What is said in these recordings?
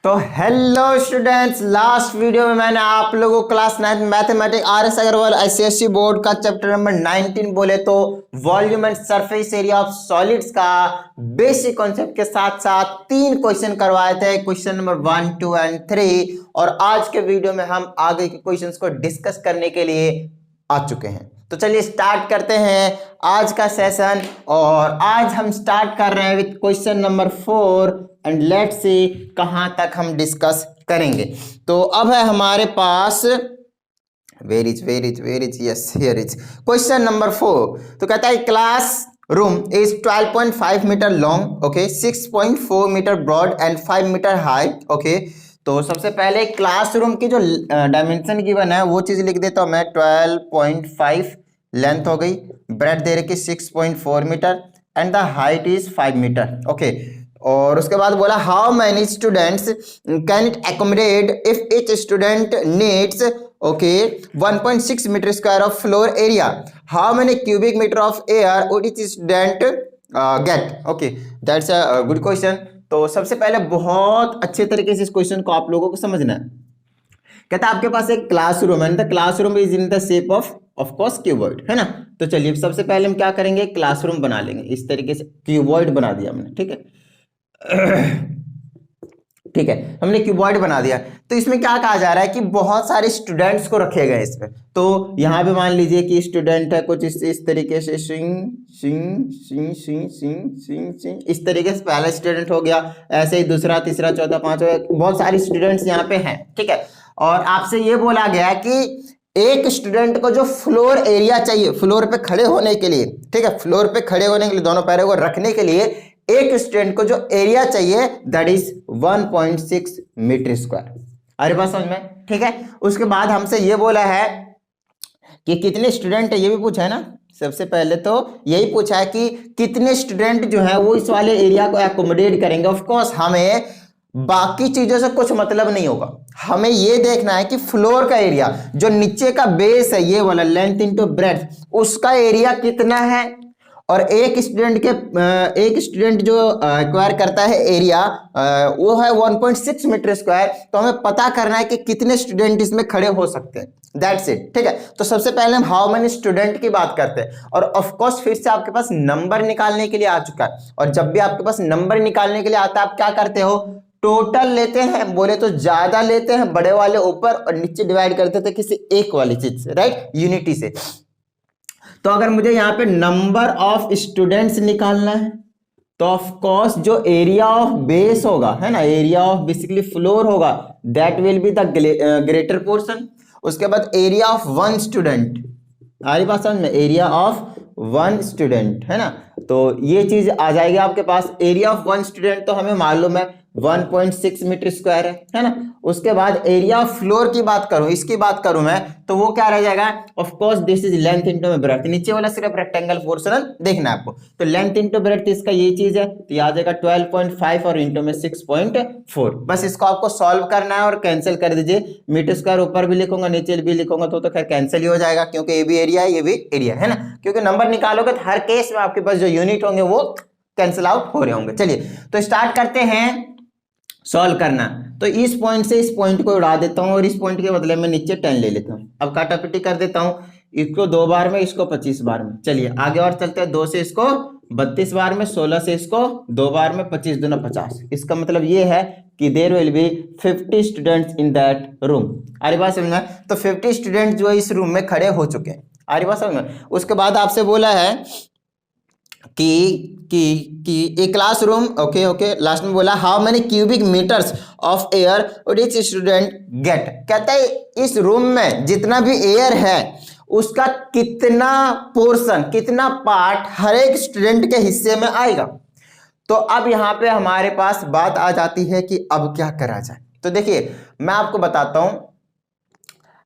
तो hello students, last video में मैंने आप लोगों को class 9 mathematics R S. Agarwal ICSE board का चैप्टर नंबर 19 बोले तो volume and surface area of solids का बेसिक कॉन्सेप्ट के साथ साथ 3 क्वेश्चन करवाए थे, क्वेश्चन नंबर 1, 2 एंड 3। और आज के वीडियो में हम आगे के क्वेश्चंस को डिस्कस करने के लिए आ चुके हैं। तो चलिए स्टार्ट करते हैं आज का सेशन। और आज हम स्टार्ट कर रहे हैं with question number 4 and let's see कहां तक हम डिस्कस करेंगे। तो अब है हमारे पास where is yes here is question number 4। तो कहता है class room is 12.5 metre long, okay, 6.4 metre broad and 5 metre height, okay. तो सबसे पहले क्लासरूम की जो डायमेंशन गिवन है वो चीज लिख देता हूं मैं। 12.5 लेंथ हो गई, ब्रेड दे रखी 6.4 metre and the height is 5 metre, okay. और उसके बाद बोला how many students can it accommodate if each student needs, okay, 1.6 metre square of floor area, how many cubic metre of air would each student get, okay. That's a good question. तो सबसे पहले बहुत अच्छे तरीके से इस question को आप लोगों को समझना है। कहता है आपके पास एक क्लासरूम है, the classroom is in the shape of course cuboid, है ना। तो चलिए सबसे पहले हम क्या करेंगे, क्लासरूम बना लेंगे। इस तरीके से क्यूबॉइड बना दिया हमने, ठीक है। ठीक है, हमने क्यूबॉइड बना दिया। तो इसमें क्या कहा जा रहा है कि बहुत सारे स्टूडेंट्स को रखे गए इसमें। तो यहां पे मान लीजिए कि स्टूडेंट है कुछ इस तरीके से सिंग सिंग सिंग सिंग सिंग सिंग सिंग, इस तरीके से पहला स्टूडेंट हो गया। ऐसे ही दूसरा, तीसरा, चौथा, पांचवा, बहुत सारे स्टूडेंट्स यहाँ पे हैं, ठीक है। और आपसे ये बोला गया कि एक स्टूडेंट को जो फ्लोर एरिया चाहिए फ्लोर पे खड़े होने के लिए, ठीक है, फ्लोर पे खड़े होने के लिए दोनों पैरों को रखने के लिए एक स्टूडेंट को जो एरिया चाहिए दैट इज 1.6 मीटर स्क्वायर। अरे बात समझ में, ठीक है। उसके बाद हमसे ये बोला है कि कितने स्टूडेंट है, ये भी पूछा है ना। सबसे पहले तो यही पूछा है कि कितने स्टूडेंट जो है वो इस वाले एरिया को एकोमोडेट करेंगे। ऑफ कोर्स हमें बाकी चीजों से कुछ मतलब नहीं होगा, हमें ये देखना है कि फ्लोर का एरिया जो नीचे का बेस है ये वाला लेंथ इनटू ब्रेड्थ, उसका एरिया कितना है। और एक स्टूडेंट जो एक्वायर करता है एरिया वो है 1.6 मीटर स्क्वायर। तो हमें पता करना है कि कितने स्टूडेंट इसमें खड़े हो सकते हैं, दैट्स इट, ठीक है। तो सबसे पहले हम हाउ मेनी स्टूडेंट की बात करते हैं। और ऑफ कोर्स फिर से आपके पास नंबर निकालने के लिए आ चुका है। और जब भी आपके पास नंबर निकालने के लिए आता है आप क्या करते हो, टोटल लेते हैं, बोले तो ज्यादा लेते हैं बड़े वाले ऊपर और नीचे डिवाइड करते थे किसी एक वाली चीज से, राइट, यूनिटी से। तो अगर मुझे यहाँ पे नंबर ऑफ स्टूडेंट्स निकालना है तो ऑफ कोर्स जो एरिया ऑफ बेस होगा, है ना, एरिया ऑफ बेसिकली फ्लोर होगा, that will be the greater portion. उसके बाद एरिया ऑफ वन स्टूडेंट, आ रही बात समझ में, एरिया ऑफ वन स्टूडेंट, है ना। तो ये चीज आ जाएगी आपके पास। एरिया ऑफ वन स्टूडेंट तो हमें मालूम है 1.6 मीटर स्क्वायर है ना। उसके बाद एरिया ऑफ फ्लोर की बात करूं, इसकी बात करूं मैं, तो वो क्या रह जाएगा, of course this is length into breadth. नीचे वाला सिर्फ रेक्टेंगल पोर्शन देखना है आपको। तो लेंथ इनटू ब्रेड्थ इसका ये चीज है, तो ये आ जाएगा 12.5 और इनटू में 6.4। बस इसको आपको सॉल्व करना है और कैंसिल कर दीजिए। मीटर स्क्वायर ऊपर भी लिखूंगा नीचे भी लिखूंगा तो खैर कैंसिल ही हो जाएगा, क्योंकि ये भी एरिया है ये भी एरिया है ना। क्योंकि नंबर निकालोगे तो हर केस में आपके पास जो यूनिट होंगे वो कैंसिल आउट हो रहे होंगे। चलिए तो स्टार्ट करते हैं सॉल्व करना। तो इस पॉइंट से इस पॉइंट को उड़ा देता हूं और इस पॉइंट के बदले में नीचे 10 ले लेता हूं। अब काटापिटी कर देता हूं, इसको 2 बार में, इसको 25 बार में। चलिए आगे और चलते हैं, 2 से इसको 32 बार में, 16 से इसको 2 बार में, 25 दूना 50। इसका मतलब ये है कि there will be 50 students in that room. आ रही बात समझ में। तो 50 स्टूडेंट जो इस रूम में खड़े हो चुके हैं, आ रही बात समझ में। उसके बाद आपसे बोला है कि ए क्लासरूम, ओके, लास्ट में बोला how many cubic metres of air would each student get. कहता है इस रूम में जितना भी एयर है उसका कितना पोर्शन, कितना पार्ट हर एक स्टूडेंट के हिस्से में आएगा। तो अब यहां पे हमारे पास बात आ जाती है कि अब क्या करा जाए। तो देखिए मैं आपको बताता हूं,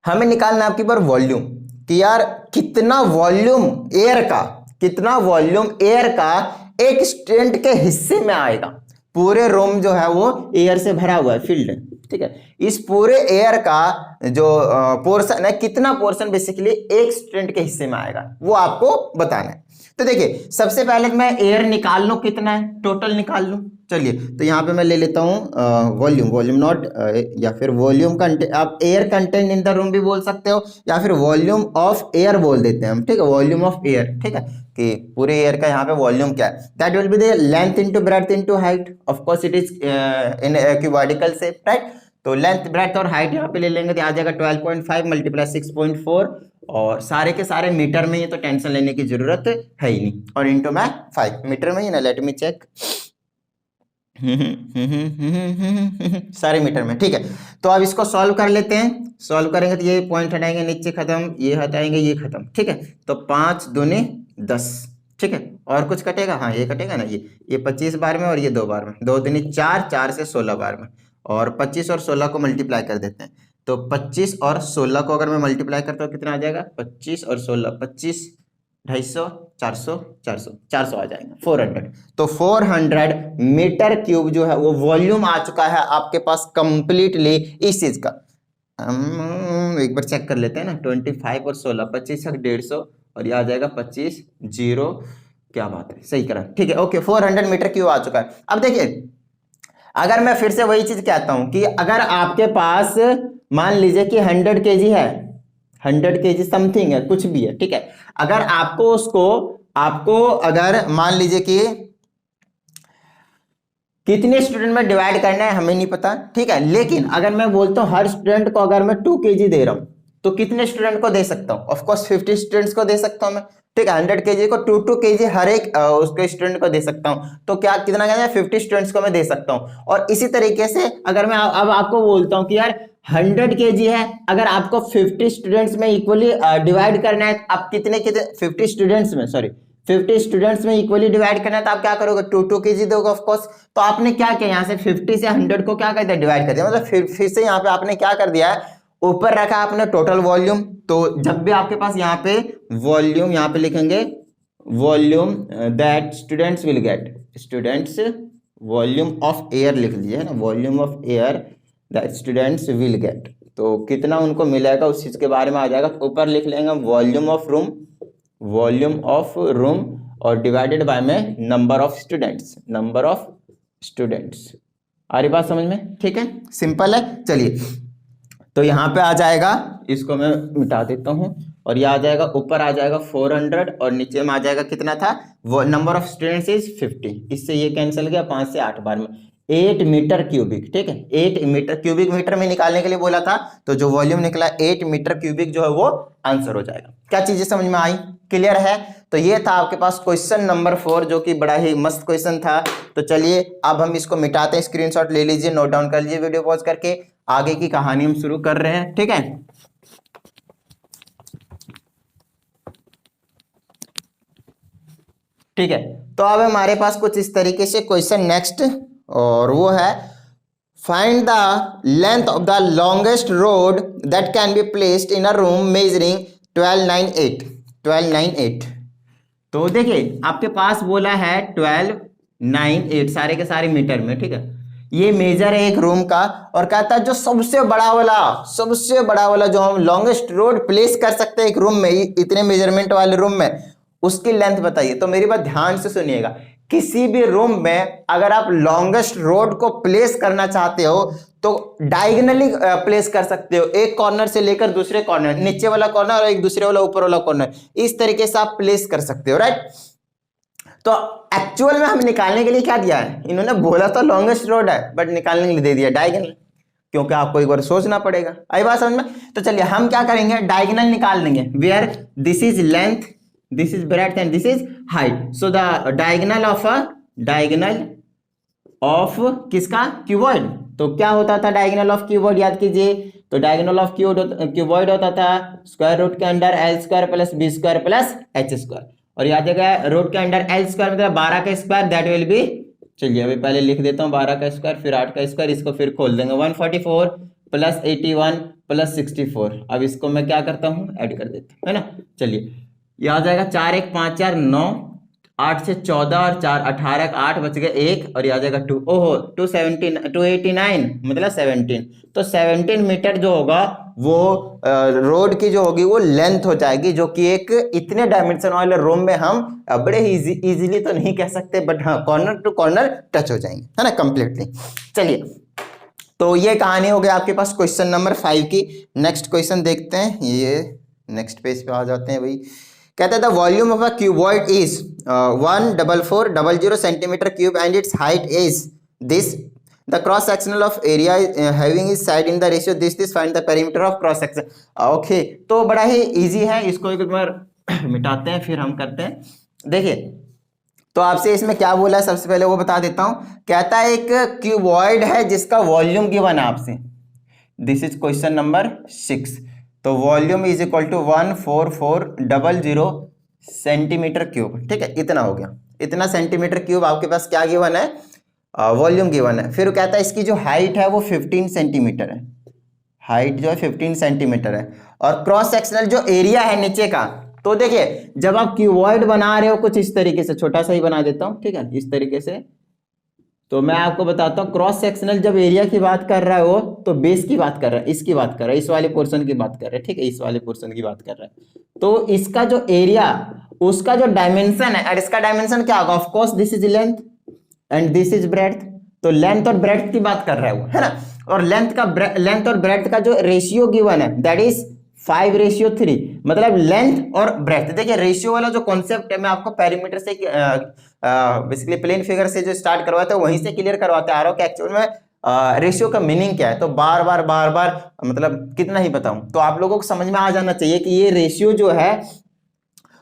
हमें निकालना है आपके पर वॉल्यूम, कि यार कितना वॉल्यूम एयर का एक स्टूडेंट के हिस्से में आएगा। पूरे रूम जो है वो एयर से भरा हुआ है, फील्ड है, ठीक है। इस पूरे एयर का जो पोर्शन है, कितना पोर्शन बेसिकली एक स्टूडेंट के हिस्से में आएगा वो आपको बताना है। तो देखिए सबसे पहले मैं एयर निकाल लूं, कितना है टोटल निकाल लूं। चलिए तो यहाँ पे मैं ले लेता हूँ वॉल्यूम, वॉल्यूम नॉट या फिर वॉल्यूम कंटेंट, आप air content in the room भी बोल सकते हो या फिर वॉल्यूम ऑफ एयर बोल देते हैं हम, ठीक है, वॉल्यूम ऑफ एयर, ठीक है, कि पूरे एयर का यहाँ पे वॉल्यूम क्या है, that will be the length into breadth into height, of course it is in cuboidical shape, right. तो लेंथ ब्रेड्थ और हाइट यहाँ पे ले लेंगे तो आ जाएगा 12.5 मल्टीप्लाई 6.4 और सारे के सारे मीटर में ही, तो टेंशन लेने की जरूरत है ही नहीं, और इंटू में 5 मीटर में ही ना, लेट मी चेक, सारे मीटर में, ठीक है। तो अब इसको सॉल्व कर लेते हैं, सॉल्व करेंगे तो ये पॉइंट हटाएंगे नीचे खत्म, ये हटाएंगे ये खत्म, ठीक है। तो 5 दूनी 10, ठीक है, और कुछ कटेगा, हाँ ये कटेगा ना, ये 25 बार में और ये 2 बार में, 2 दूनी 4, 4 से 16 बार में, और 25 और 16 को मल्टीप्लाई कर देते हैं। तो 25 और 16 को अगर मैं मल्टीप्लाई करता हूँ कितना आ जाएगा, 25 और 16, 25, 250, 400, 400, 400 आ जाएगा, 400। तो 400 मीटर क्यूब जो है वो वॉल्यूम आ चुका है आपके पास कंप्लीटली इस चीज का। एक बार चेक कर लेते हैं ना, 25 और 16, 25 तक 150 और ये आ जाएगा 25, 0, क्या बात है, सही करा, ठीक है, ओके, 400 मीटर क्यूब आ चुका है। अब देखिए अगर मैं फिर से वही चीज कहता हूं कि अगर आपके पास मान लीजिए कि 100 केजी है, 100 केजी समथिंग है, कुछ भी है, ठीक है, अगर आपको उसको, आपको अगर मान लीजिए कि कितने स्टूडेंट में डिवाइड करना है हमें नहीं पता, ठीक है, लेकिन अगर मैं बोलता हूं हर स्टूडेंट को अगर मैं 2 केजी दे रहा हूं तो कितने स्टूडेंट को दे सकता हूं, ऑफ कोर्स 50 स्टूडेंट्स को दे सकता हूं मैं, ठीक है, 100 केजी को 2 केजी हर एक उसके स्टूडेंट को दे सकता हूं, तो क्या कितना कहना है, 50 स्टूडेंट्स को मैं दे सकता हूं। और इसी तरीके से अगर मैं अब आपको बोलता हूं कि यार 100 केजी है, अगर आपको 50 स्टूडेंट्स में इक्वली डिवाइड करना है, आप कितने कितने 50 स्टूडेंट्स में, सॉरी 50 स्टूडेंट्स में इक्वली डिवाइड करना है, तो आप क्या करोगे, 2 केजी दोगे ऑफ कोर्स। तो आपने क्या किया, यहाँ से 50 से 100 को क्या कर दिया, डिवाइड कर दिया, मतलब फिर से यहाँ पे आपने क्या कर दिया है, ऊपर रखा आपने टोटल वॉल्यूम। तो जब भी आपके पास यहाँ पे वॉल्यूम, यहाँ पे लिखेंगे volume that students will get, students volume of air लिख लीजिए, है ना, volume of air that students will get, तो कितना उनको मिलेगा उस चीज के बारे में आ जाएगा। ऊपर लिख लेंगे volume of room, volume of room और डिवाइडेड बाय में number of students, number of students. आ रही बात समझ में, ठीक है, सिंपल है। चलिए तो यहाँ पे आ जाएगा, इसको मैं मिटा देता हूँ, और ये आ जाएगा, ऊपर आ जाएगा 400 और नीचे में आ जाएगा कितना था, वो नंबर ऑफ स्टूडेंट्स इज 50, इससे ये कैंसिल गया 5 से 8 बार में, 8 मीटर क्यूबिक, ठीक है, 8 मीटर क्यूबिक, मीटर में निकालने के लिए बोला था, तो जो वॉल्यूम निकला 8 मीटर क्यूबिक जो है वो आंसर हो जाएगा। क्या चीजें समझ में आई, क्लियर है। तो ये था आपके पास क्वेश्चन नंबर 4 जो कि बड़ा ही मस्त क्वेश्चन था। तो चलिए अब हम इसको मिटाते हैं, स्क्रीनशॉट ले लीजिए, नोट डाउन कर लीजिए, वीडियो पॉज करके आगे की कहानी हम शुरू कर रहे हैं, ठीक है। ठीक है, तो अब हमारे पास कुछ इस तरीके से क्वेश्चन नेक्स्ट, और वो है find the length of the longest road that can be placed in a room measuring 1298, 1298। तो देखिए आपके पास बोला है 1298, सारे के सारे मीटर में, ठीक है, ये मेजर है एक रूम का, और कहता है जो सबसे बड़ा वाला जो हम लॉन्गेस्ट रोड प्लेस कर सकते हैं एक रूम में, इतने मेजरमेंट वाले रूम में, उसकी लेंथ बताइए। तो मेरी बात ध्यान से सुनिएगा, किसी भी रूम में अगर आप लॉन्गेस्ट रोड को प्लेस करना चाहते हो तो डायगोनली प्लेस कर सकते हो, एक कॉर्नर से लेकर दूसरे कॉर्नर, नीचे वाला कॉर्नर और एक दूसरे वाला ऊपर वाला कॉर्नर, इस तरीके से आप प्लेस कर सकते हो, राइट। तो एक्चुअल में हम निकालने के लिए क्या दिया है, इन्होंने बोला तो लॉन्गेस्ट रोड है, बट निकालने के लिए दे दिया डायगोनल, क्योंकि आपको एक बार सोचना पड़ेगा। आई बात समझ में। तो चलिए हम क्या करेंगे, डायगोनल निकाल लेंगे, where this is length, this is breadth and this is height. So the diagonal of किसका, क्यूबॉइड। तो क्या होता था डायगोनल ऑफ क्यूबॉइड, याद कीजिए। तो डायगोनल ऑफ क्यूबॉइड होता था स्क्वायर रूट के under l square plus b square plus h square, और याद रखिएगा रूट के अंडर एल स्क्वायर मतलब 12 का स्क्वायर, दैट विल बी, चलिए अभी पहले लिख देता हूँ 12 का स्क्वायर फिर 8 का स्क्वायर, इसको फिर खोल देंगे 144 प्लस 81 प्लस 64। अब इसको मैं क्या करता हूँ, ऐड कर देता हूँ, है ना। चलिए ये आ जाएगा 4 1 5 4 9, 8 से 14 और 4 18 8 बच गए 1, और ये आ जाएगा 2, ओहो 289 मतलब 17। तो 17 मीटर जो होगा वो रोड की जो होगी वो लेंथ हो जाएगी, जो कि एक इतने डायमेंशन वाले रूम में हम बड़े ही इजीली तो नहीं कह सकते, बट हाँ कॉर्नर टू कॉर्नर टच हो जाएंगे, है ना, कंप्लीटली। चलिए, तो ये कहानी हो गई आपके पास क्वेश्चन नंबर 5 की। नेक्स्ट क्वेश्चन देखते हैं, ये नेक्स्ट पेज पे आ जाते हैं भाई। कहता है the volume of a cuboid is 14400 centimetre cube and it's height is this, the cross sectional of area having is side in the ratio this find the perimeter of cross section. Okay, तो बड़ा ही easy है, इसको एक बार मिटाते हैं फिर हम करते हैं। देखिए, तो आपसे इसमें क्या बोला है सबसे पहले वो बता देता हूं। कहता है एक क्यूबॉइड है जिसका वॉल्यूम गिवन है आपसे, दिस इज क्वेश्चन नंबर 6। तो volume is equal to 14400 centimetre cube, ठीक है, इतना हो गया, इतना सेंटीमीटर क्यूब आपके पास क्या गिवन है, वॉल्यूम गिवन है। फिर कहता है इसकी जो हाइट है वो 15 सेंटीमीटर है, हाइट जो है 15 सेंटीमीटर है, और क्रॉस सेक्शनल जो एरिया है नीचे का, तो देखिए जब आप क्यूबॉइड बना रहे हो कुछ इस तरीके से, छोटा सा ही बना देता हूं, ठीक है, इस तरीके से, तो मैं आपको बताता हूं क्रॉस सेक्शनल जब एरिया की बात कर रहा है वो, तो बेस की बात कर रहा है, इसकी बात कर रहा है, इस वाले पोर्शन की बात कर रहा है, ठीक है, इस वाले पोर्शन की बात कर रहा है। तो इसका जो एरिया, उसका जो डायमेंशन है, और इसका डायमेंशन क्या होगा, of course this is length and this is breadth, तो लेंथ और ब्रेड्थ की बात कर रहा है वो, है ना, और लेंथ और ब्रेड्थ का जो रेशियो गिवन है दैट इज 5:3, मतलब लेंथ और ब्रेड्थ। देखिए रेशियो वाला जो कॉन्सेप्ट है मैं आपको पेरीमीटर से बेसिकली प्लेन फिगर से जो स्टार्ट करवाते हैं वहीं से क्लियर करवाते आ रहा हूं कि एक्चुअल में रेशियो का मीनिंग क्या है। तो बार बार मतलब कितना ही बताऊं, तो आप लोगों को समझ में आ जाना चाहिए कि ये रेशियो जो है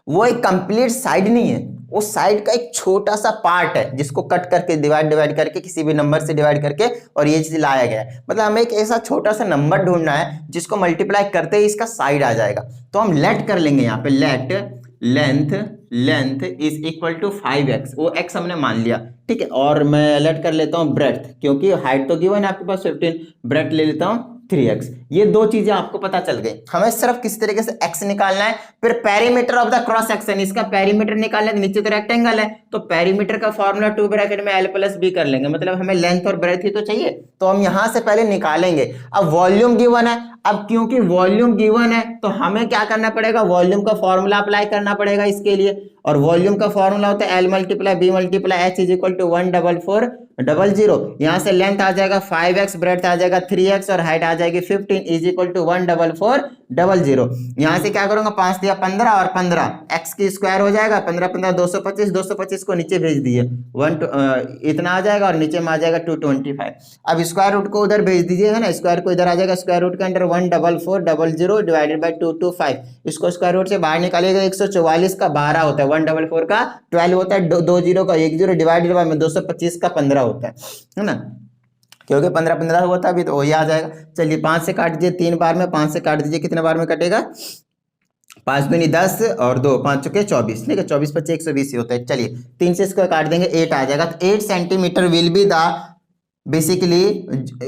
वो एक कंप्लीट साइड नहीं है, वो साइड का एक छोटा सा पार्ट है जिसको कट करके डिवाइड करके किसी भी नंबर से डिवाइड करके और ये चीज लाया गया है। मतलब हमें एक ऐसा छोटा सा नंबर ढूंढना है जिसको मल्टीप्लाई करते ही इसका साइड आ जाएगा। तो हम लेट कर लेंगे यहाँ पे, let length is equal to 5x, वो x हमने मान लिया, ठीक है, और मैं लेट कर लेता हूँ ब्रेड्थ, क्योंकि हाइट तो गिवन है आपके पास 15, ब्रेड्थ ले लेता हूँ 3x। ये दो चीजें आपको पता चल गई। हमें सिर्फ किस तरीके से x निकालना है, फिर perimeter of the cross section, इसका पेरीमीटर निकालना है, नीचे तो रेक्टेंगल है तो पेरीमीटर का फॉर्मूला 2 ब्रैकेट में l+b कर लेंगे, मतलब हमें लेंथ और ब्रेड्थ ही तो चाहिए, तो हम यहां से पहले निकालेंगे। अब वॉल्यूम गिवन है, अब क्योंकि वॉल्यूम गिवन है तो हमें क्या करना पड़ेगा, वॉल्यूम का फॉर्मूला अप्लाई करना पड़ेगा इसके लिए, और वॉल्यूम का फॉर्मूला होता है L × B × H is equal to 14400। यहां से लेंथ आ जाएगा 5x, ब्रेड्थ आ जाएगा 3x और हाइट आ जाएगी 15 इज इक्वल टू 14400। यहां से क्या करूंगा, 5 दिया 15 और 15 x की स्क्वायर हो जाएगा, 15 15 225, 225 को नीचे भेज दिए, इतना आ जाएगा और नीचे में आ जाएगा 225। अब स्क्वायर रूट को उधर भेज दीजिए, है ना, स्क्वायर को इधर आ जाएगा, स्क्वायर रूट के अंदर 14400 डिवाइडेड बाई 225, इसको स्क्वायर रूट से बाहर निकालिएगा, 144 का 12 होता है, 144 का 12 होता है, 2 0 का 1 0 डिवाइडेड बाई 225 का 15 होता है ना, क्योंकि 15 15 हुआ था अभी, तो वही आ जाएगा। चलिए 5 से काट दीजिए 3 बार में, 5 से काट दीजिए, कितने बार में कटेगा, 5 दूनी 10 और 2 5 चुके 24, ठीक है, 24 25 120 ही होता है। चलिए 3 से इसको काट देंगे, 8 आ जाएगा, तो 8 centimetre will be the basically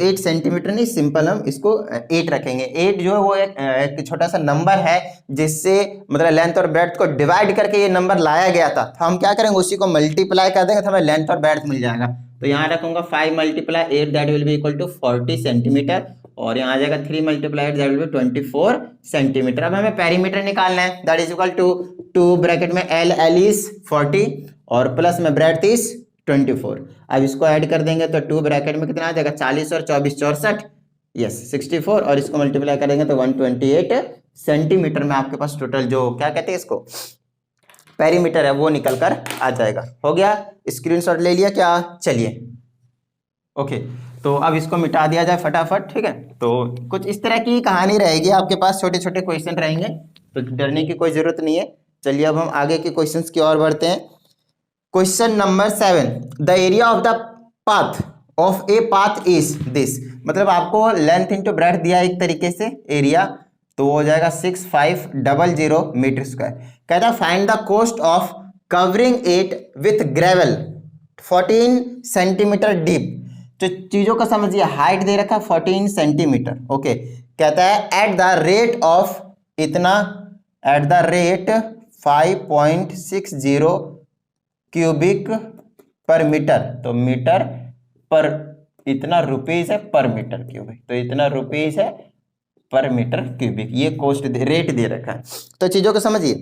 8 centimetre नहीं, सिंपल हम इसको 8 रखेंगे। 8 जो है वो एक छोटा सा नंबर है जिससे मतलब लेंथ और ब्रेड्थ को डिवाइड करके ये नंबर लाया गया था, तो हम क्या करेंगे उसी को मल्टीप्लाई कर देंगे तो हमें लेंथ और ब्रेड्थ मिल जाएगा। तो यहाँ रखूंगा 5 × 8 that will be equal to 40 centimetre, और यहाँ आ जाएगा 3 × 8 दैट विल बी 24 सेंटीमीटर। अब हमें पेरीमीटर निकालना है, that is equal to 2 bracket में L इज 40 और प्लस में ब्रेड्थ इज 24। अब इसको ऐड कर देंगे तो 2 ब्रैकेट में कितना आ जाएगा, 40 और 24 64, यस 64, और इसको मल्टीप्लाई करेंगे तो 128 सेंटीमीटर में आपके पास टोटल जो क्या कहते हैं इसको पेरीमीटर है वो निकल कर आ जाएगा। हो गया, स्क्रीनशॉट ले लिया क्या, चलिए ओके, तो अब इसको मिटा दिया जाए फटाफट, ठीक है। तो कुछ इस तरह की कहानी रहेगी आपके पास, छोटे छोटे क्वेश्चन रहेंगे, तो डरने की कोई जरूरत नहीं है। चलिए अब हम आगे के क्वेश्चंस की ओर बढ़ते हैं। Question number 7, the area of the path of a path is this, मतलब आपको लेंथ इंटू ब्रेड्थ दिया एक तरीके से एरिया, तो हो जाएगा 6500 मीटर स्क्वायर। कहता है find the cost of covering it with gravel 14 centimetre deep. तो चीजों को समझिए, हाइट दे रखा 14 सेंटीमीटर, ओके। कहता है एट द रेट ऑफ इतना, एट द रेट 5.60 क्यूबिक पर मीटर, तो मीटर पर इतना रुपीज है पर मीटर क्यूबिक, तो इतना रुपीज है पर मीटर क्यूबिक, ये कॉस्ट रेट दे रखा है। तो चीजों को समझिए,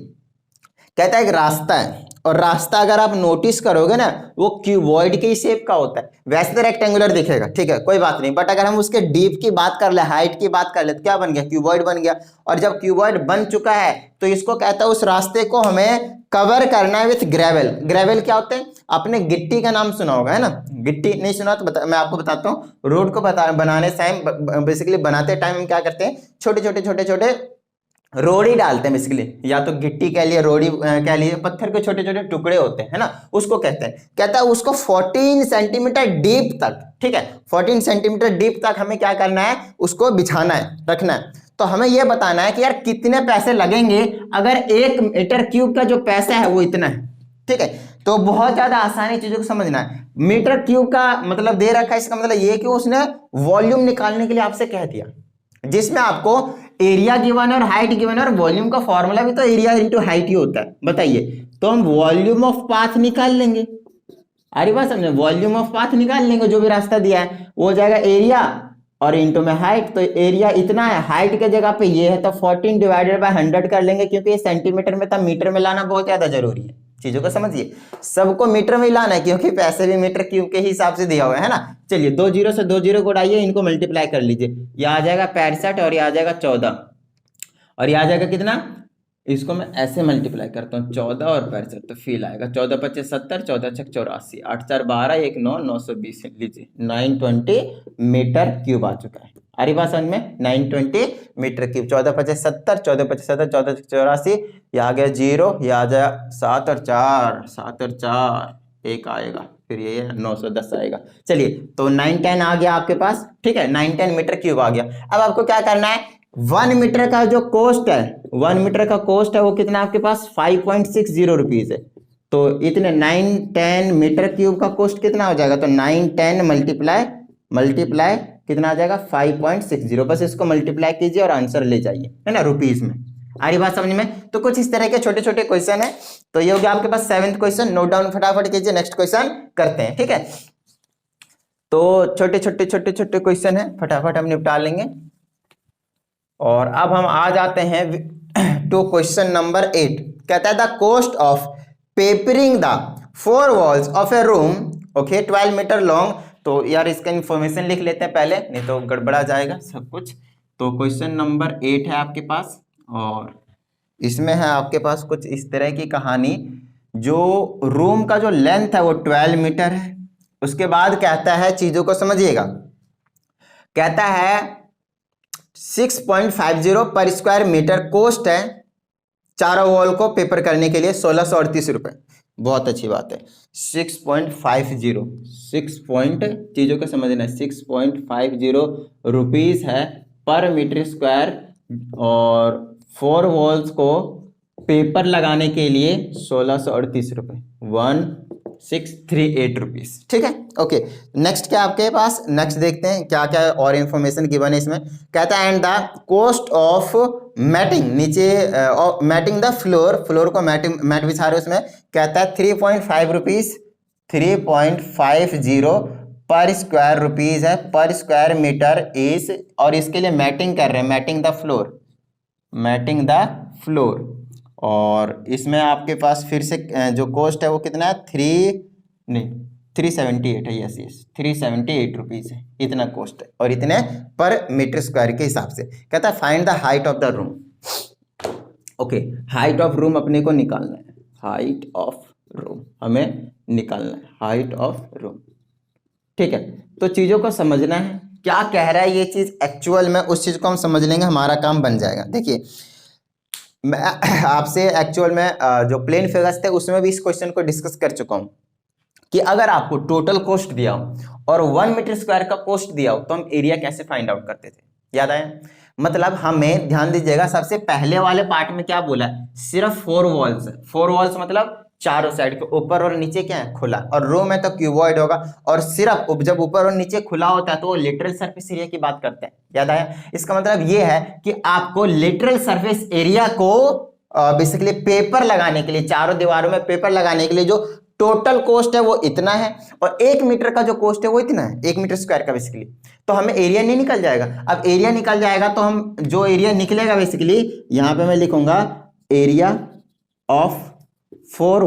कहता है एक रास्ता है, और रास्ता अगर आप नोटिस करोगे ना वो क्यूबॉइड के शेप का होता है, वैसे तो रेक्टेंगुलर दिखेगा, ठीक है कोई बात नहीं, बट अगर हम उसके डीप की बात कर ले, हाइट की बात कर ले, तो क्या बन गया, क्यूबॉइड बन गया। और जब क्यूबॉइड बन चुका है तो इसको कहता है उस रास्ते को हमें कवर करना है विथ ग्रेवल। ग्रेवल क्या होते हैं, आपने गिट्टी का नाम सुना होगा है ना, गिट्टी नहीं सुना तो मैं आपको बताता हूँ। रोड को बनाने टाइम, बेसिकली बनाते टाइम हम क्या करते हैं, छोटे छोटे रोड ही डालते हैं बेसिकली, या तो गिट्टी कह लिए, रोड़ी कह लिए, पत्थर के छोटे छोटे टुकड़े होते हैं, है ना, उसको कहते हैं। कहता है उसको 14 सेंटीमीटर डीप तक, ठीक है 14 सेंटीमीटर डीप तक हमें क्या करना है, उसको बिछाना है, रखना है। तो हमें यह बताना है कि यार कितने पैसे लगेंगे अगर 1 मीटर क्यूब का जो पैसा है वो इतना है, ठीक है। तो बहुत ज्यादा आसानी चीजों को समझना है। मीटर क्यूब का मतलब दे रखा है, इसका मतलब ये कि उसने वॉल्यूम निकालने के लिए आपसे कह दिया, जिसमें आपको एरिया गिवन है और हाइट गिवन है, और वॉल्यूम का फॉर्मूला भी तो एरिया इंटू हाइट ही होता है। बताइए, तो हम वॉल्यूम ऑफ पाथ निकाल लेंगे, अरे बात समझे, वॉल्यूम ऑफ पाथ निकाल लेंगे, जो भी रास्ता दिया है वो हो जाएगा एरिया और इंटू में हाइट। तो एरिया इतना है, हाइट के जगह पे ये है, तो 14 डिवाइडेड बाय 100 कर लेंगे, क्योंकि ये सेंटीमीटर में था, मीटर में लाना बहुत ज्यादा जरूरी है। चीजों को समझिए, सबको मीटर में ही लाना है, क्योंकि पैसे भी मीटर क्यूब के हिसाब से दिया हुआ है ना। चलिए 2 जीरो से 2 जीरो को उड़ाइए, इनको मल्टीप्लाई कर लीजिए, ये आ जाएगा 65 और ये आ जाएगा 14, और ये आ जाएगा कितना, इसको मैं ऐसे मल्टीप्लाई करता हूँ 14 और 65, तो फील आएगा 14 25 70, 14 6 84, 8 4 12, 1 9 920, लीजिए 920 मीटर क्यूब आ चुका है। अरे बात समझ में, 920 मीटर क्यूब, 14 25 70, 14 25 70, 14 6 84, ये आ गया 0, ये आ जाए 7 और 4, 7 और 4 1 आएगा, फिर ये 910 आएगा। चलिए तो 910 आ गया आपके पास, ठीक है 910 मीटर क्यूब आ गया। अब आपको क्या करना है, 1 मीटर का जो कॉस्ट है, 1 मीटर का कॉस्ट है वो कितना आपके पास 5.60 रुपीज है। तो इतने 910 मीटर क्यूब का कॉस्ट कितना हो जाएगा, तो 910 मल्टीप्लाई कितना आ जाएगा 5.60, बस इसको मल्टीप्लाई कीजिए और आंसर ले जाइए, है ना, रुपीज में। आ रही बात समझ में। तो कुछ इस तरह के छोटे छोटे क्वेश्चन है। तो ये हो गया आपके पास 7th क्वेश्चन, नोट डाउन फटाफट कीजिए, नेक्स्ट क्वेश्चन करते हैं, ठीक है। तो छोटे छोटे क्वेश्चन है, फटाफट हम निपटा लेंगे। और अब हम आ जाते हैं टू क्वेश्चन नंबर 8। कहता है the cost of papering the 4 walls of a room, okay 12 metre long. तो यार इसका इंफॉर्मेशन लिख लेते हैं पहले, नहीं तो गड़बड़ा जाएगा सब कुछ। तो क्वेश्चन नंबर 8 है आपके पास, और इसमें है आपके पास कुछ इस तरह की कहानी। जो रूम का जो लेंथ है वो 12 मीटर है। उसके बाद कहता है, चीजों को समझिएगा, कहता है 6.50 पर स्क्वायर मीटर कॉस्ट है चारों वॉल को पेपर करने के लिए 1638 रुपए। बहुत अच्छी बात है, 6.50 चीजों को समझना है, 6.50 रुपीज है पर मीटर स्क्वायर, और 4 वॉल्स को पेपर लगाने के लिए 1638 रुपए, 1638 रुपीज, ठीक है। ओके नेक्स्ट क्या आपके पास, नेक्स्ट देखते हैं क्या क्या और इंफॉर्मेशन गिवन है इसमें। कहता है and the cost of matting, नीचे मैटिंग द फ्लोर को मैट बिछा रहे उसमें, कहता है 3.5 रुपीज, 3.50 पर स्क्वायर रुपीज है पर स्क्वायर मीटर इज, और इसके लिए मैटिंग कर रहे हैं, मैटिंग द फ्लोर। और इसमें आपके पास फिर से जो कॉस्ट है वो कितना है, 378 है, यस 378 रुपीज है, इतना कॉस्ट है, और इतने पर मीटर स्क्वायर के हिसाब से। कहता है find the height of the room. Okay height of room अपने को निकालना है, हाइट ऑफ रूम हमें निकालना है, हाइट ऑफ रूम, ठीक है। तो चीजों को समझना है, क्या कह रहा है ये चीज एक्चुअल में, उस चीज को हम समझ लेंगे, हमारा काम बन जाएगा। देखिए मैं आपसे एक्चुअल में जो प्लेन फिगर्स थे उसमें भी इस क्वेश्चन को डिस्कस कर चुका हूं कि अगर आपको टोटल कॉस्ट दिया हो और 1 मीटर स्क्वायर का कॉस्ट दिया हो तो हम एरिया कैसे फाइंड आउट करते थे, याद आया। मतलब हमें ध्यान दीजिएगा, सबसे पहले वाले पार्ट में क्या बोला, सिर्फ 4 वॉल्स है, 4 वॉल्स मतलब चारों साइड के ऊपर और नीचे क्या है, खुला, और रूम है तो क्यूबॉइड होगा, और सिर्फ जब ऊपर और नीचे खुला होता है तो वो लेटरल सरफेस एरिया की बात करते हैं, याद आया। इसका मतलब ये है कि आपको लेटरल सरफेस एरिया को बेसिकली पेपर लगाने के लिए, चारों दीवारों में पेपर लगाने के लिए जो टोटल कॉस्ट है वो इतना है और 1 मीटर का जो कॉस्ट है वो इतना है, 1 मीटर स्क्वायर का बेसिकली। तो हमें एरिया नहीं निकल जाएगा। अब एरिया निकल जाएगा तो हम जो एरिया निकलेगा बेसिकली यहां पे मैं लिखूंगा area of 4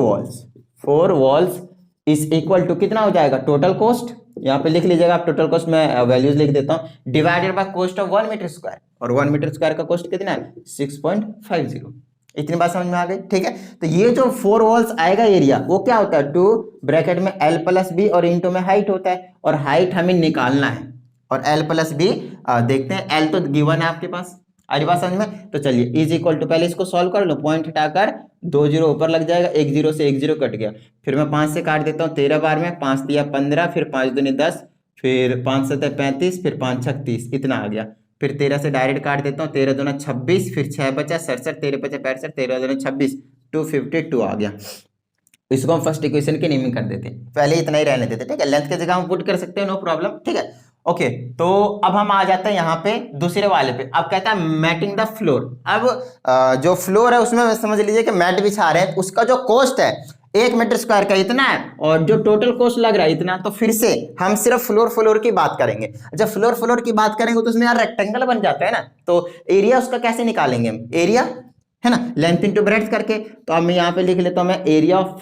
walls is equal to कितना हो जाएगा, टोटल कॉस्ट, यहाँ पे लिख लीजिएगा आप, टोटल कॉस्ट में वैल्यूज लिख देता हूं, divided by cost of 1 metre square, और 1 मीटर स्क्वायर का कॉस्ट कितना है 6.50। इतनी बात समझ में आ गई, ठीक है। तो ये जो 4 वॉल्स आएगा एरिया वो क्या होता है, 2 ब्रैकेट में L प्लस बी और इंटू में हाइट होता है, और हाइट हमें निकालना है, और L प्लस बी देखते हैं, L तो गिवन है आपके पास, आज बात समझ में। तो चलिए इज इक्वल टू, पहले इसको सॉल्व कर लो, पॉइंट हटाकर 2 जीरो ऊपर लग जाएगा, 1 जीरो से 1 जीरो कट गया, फिर मैं 5 से काट देता हूँ 13 बार में, 5 दिया 15, फिर 5 दूनी 10, फिर 5 7 35, फिर 5 6 30, इतना आ गया। फिर 13 से डायरेक्ट काट देता हूँ, 13 दूना 26, फिर 6 बचा 67, 13 बचा 65, 13 दूना 26, 252 आ गया। इसको हम फर्स्ट इक्वेशन के नेमिंग कर देते हैं, पहले इतना ही रहने देते, ठीक है। लेंथ की जगह हम पुट कर सकते हैं, नो प्रॉब्लम, ठीक है। ओके, तो अब हम आ जाते हैं यहाँ पे दूसरे वाले पे। अब कहता है मैटिंग द फ्लोर। अब जो फ्लोर है उसमें समझ लीजिए कि मैट बिछा रहे हैं, उसका जो कॉस्ट है 1 मीटर स्क्वायर का इतना है, और जो टोटल कॉस्ट लग रहा है इतना। तो फिर से हम सिर्फ फ्लोर की बात करेंगे। जब फ्लोर की बात करेंगे तो उसमें यार रेक्टेंगल बन जाता है ना, तो एरिया उसका कैसे निकालेंगे हम, एरिया है ना, लेंथ इंटू ब्रेड्थ करके। तो अब मैं यहाँ पे लिख लेता हूँ मैं एरिया ऑफ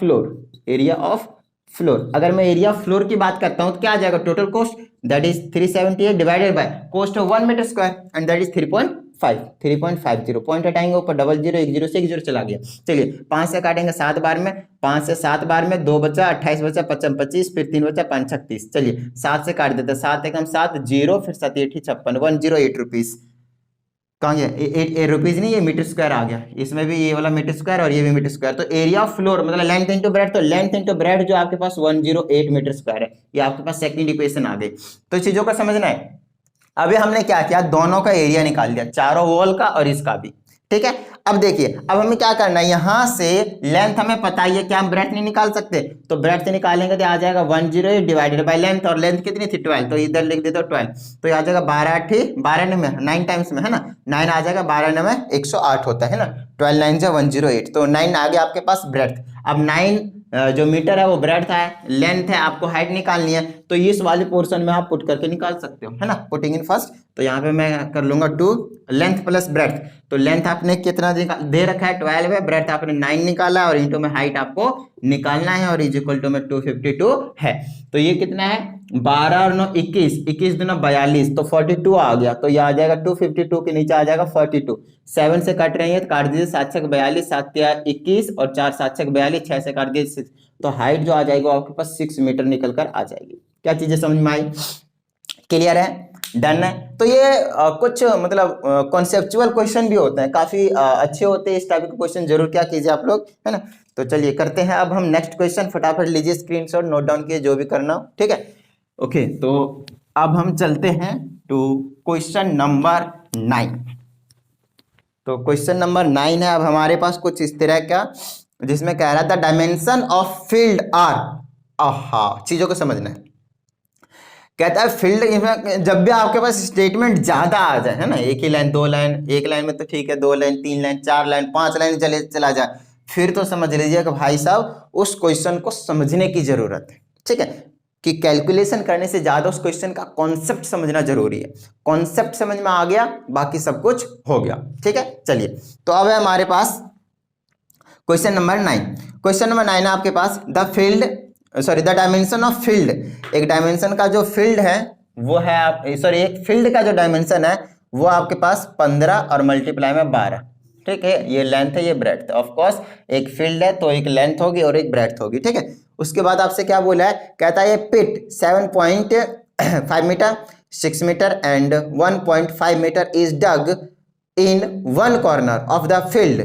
फ्लोर। अगर मैं एरिया ऑफ फ्लोर की बात करता हूँ तो क्या आ जाएगा, total cost that is 378 divided by cost of 1 metre square and that is 3.50। Point हटाएंगे ऊपर, डबल जीरो, 1 जीरो से 1 जीरो चला गया। चलिए 5 से काटेंगे 7 बार में, 5 से 7 बार में 2 बचा 28 बचा 55 25, फिर 3 बचा 5 6 30। चलिए 7 से काट देते हैं, 7 एकम 7 जीरो, फिर 7 8 56, 108 रुपीज। कहाँ गया रुपीज नहीं, ये मीटर स्क्वायर आ गया, इसमें भी ये वाला मीटर स्क्वायर और ये भी मीटर स्क्वायर। तो एरिया ऑफ फ्लोर मतलब लेंथ इंटू ब्रेड्थ, तो लेंथ इंटू ब्रेड्थ जो आपके पास 108 मीटर स्क्वायर है, ये आपके पास सेकंड इक्वेशन आ गई। तो चीजों का समझना है। अभी हमने क्या किया, दोनों का एरिया निकाल दिया, चारों वॉल का और इसका भी, ठीक है। अब देखिए अब हमें क्या करना है, यहां से लेंथ हमें पता ही है, क्या हम ब्रेड्थ नहीं निकाल सकते, तो ब्रेड्थ से निकालेंगे तो आ जाएगा 108 डिवाइडेड बाय लेंथ, और लेंथ कितनी थी 12, तो इधर लिख देते 12, तो आ जाएगा 12 में 9 टाइम्स में है ना, 9 आ जाएगा, 12 में 108 होता है ना, 12 9 से 108, तो 9 आ गया आपके पास ब्रेड्थ। अब 9 जो मीटर है वो ब्रेड्थ है, लेंथ है, आपको हाइट निकालनी है, तो इस वाले पोर्शन में आप पुट करके निकाल सकते हो, है ना, पुटिंग इन फर्स्ट। तो यहाँ पे मैं कर लूंगा 2 लेंथ प्लस ब्रेड्थ, तो लेंथ आपने कितना दे रखा है 12 है, ब्रेड्थ आपने 9 निकाला, और इंटू में हाइट आपको निकालना है, और इज इक्वल टू में 252 है। तो ये कितना है, 12 और 9 21, 21 दूना 42, तो 42 आ गया। तो ये आ जाएगा 252 के नीचे आ जाएगा 42, 7 से कट रही है तो काट दीजिए, 7 6 42, 7 21 और 4 7 6 42, 6 से काट दीजिए 6, तो हाइट जो आ जाएगी आपके पास 6 मीटर निकल कर आ जाएगी। क्या चीजें समझ में आई, क्लियर है, डन है। तो ये कुछ मतलब कॉन्सेप्चुअल क्वेश्चन भी होते हैं, काफी अच्छे होते हैं, इस टाइप के क्वेश्चन जरूर क्या कीजिए आप लोग, है ना। तो चलिए करते हैं अब हम नेक्स्ट क्वेश्चन, फटाफट लीजिए स्क्रीनशॉट, नोट डाउन कीजिए जो भी करना हो, ठीक है। ओके, तो अब हम चलते हैं टू क्वेश्चन नंबर 9। तो क्वेश्चन नंबर 9 है अब हमारे पास कुछ इस तरह का, जिसमें कह रहा था डायमेंशन ऑफ फील्ड आर, आहा चीजों को समझना है। कहता है फील्ड, जब भी आपके पास स्टेटमेंट ज्यादा आ जाए, है ना, एक ही लाइन 2 लाइन, एक लाइन में तो ठीक है, 2 लाइन 3 लाइन 4 लाइन 5 लाइन चला जाए, फिर तो समझ लीजिए कि भाई साहब उस क्वेश्चन को समझने की जरूरत है, ठीक है, कि कैलकुलेशन करने से ज्यादा उस क्वेश्चन का कॉन्सेप्ट समझना जरूरी है। कॉन्सेप्ट समझ में आ गया, बाकी सब कुछ हो गया, ठीक है। चलिए तो अब है हमारे पास क्वेश्चन नंबर 9। क्वेश्चन नंबर 9 है आपके पास, द डायमेंशन ऑफ फील्ड। एक डायमेंशन का जो फील्ड है वो है एक फील्ड का जो डायमेंशन है वो आपके पास 15 और मल्टीप्लाई में 12, ठीक है। ये लेंथ है, ये ब्रेड्थ, ऑफ कोर्स एक फील्ड है तो एक लेंथ होगी और एक ब्रेड्थ होगी, ठीक है। उसके बाद आपसे क्या बोला है, कहता है ये pit 7.5 metre 6 metre and 1.5 metre is dug in one corner of the field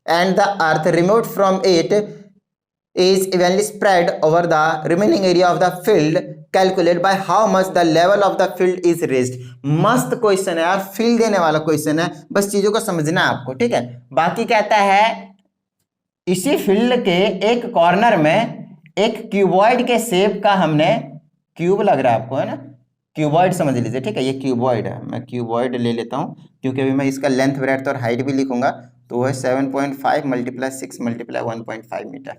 and the earth removed from it is evenly spread over the remaining area of the field. Calculate by how much the level of the field is raised. मस्त question है यार, field देने वाला question है, बस चीजों को समझना है आपको, ठीक है। बाकी कहता है इसी फील्ड के एक कॉर्नर में एक क्यूबॉइड के शेप का हमने, क्यूब लग रहा है आपको, है ना, क्यूबॉइड समझ लीजिए, ठीक है, ये क्यूबॉइड है, मैं क्यूबॉइड ले लेता हूं क्योंकि अभी मैं इसका लेंथ ब्रेड्थ और हाइट भी लिखूंगा, तो वो है 7.5 मल्टीप्लाई 6 मल्टीप्लाई 1.5 मीटर,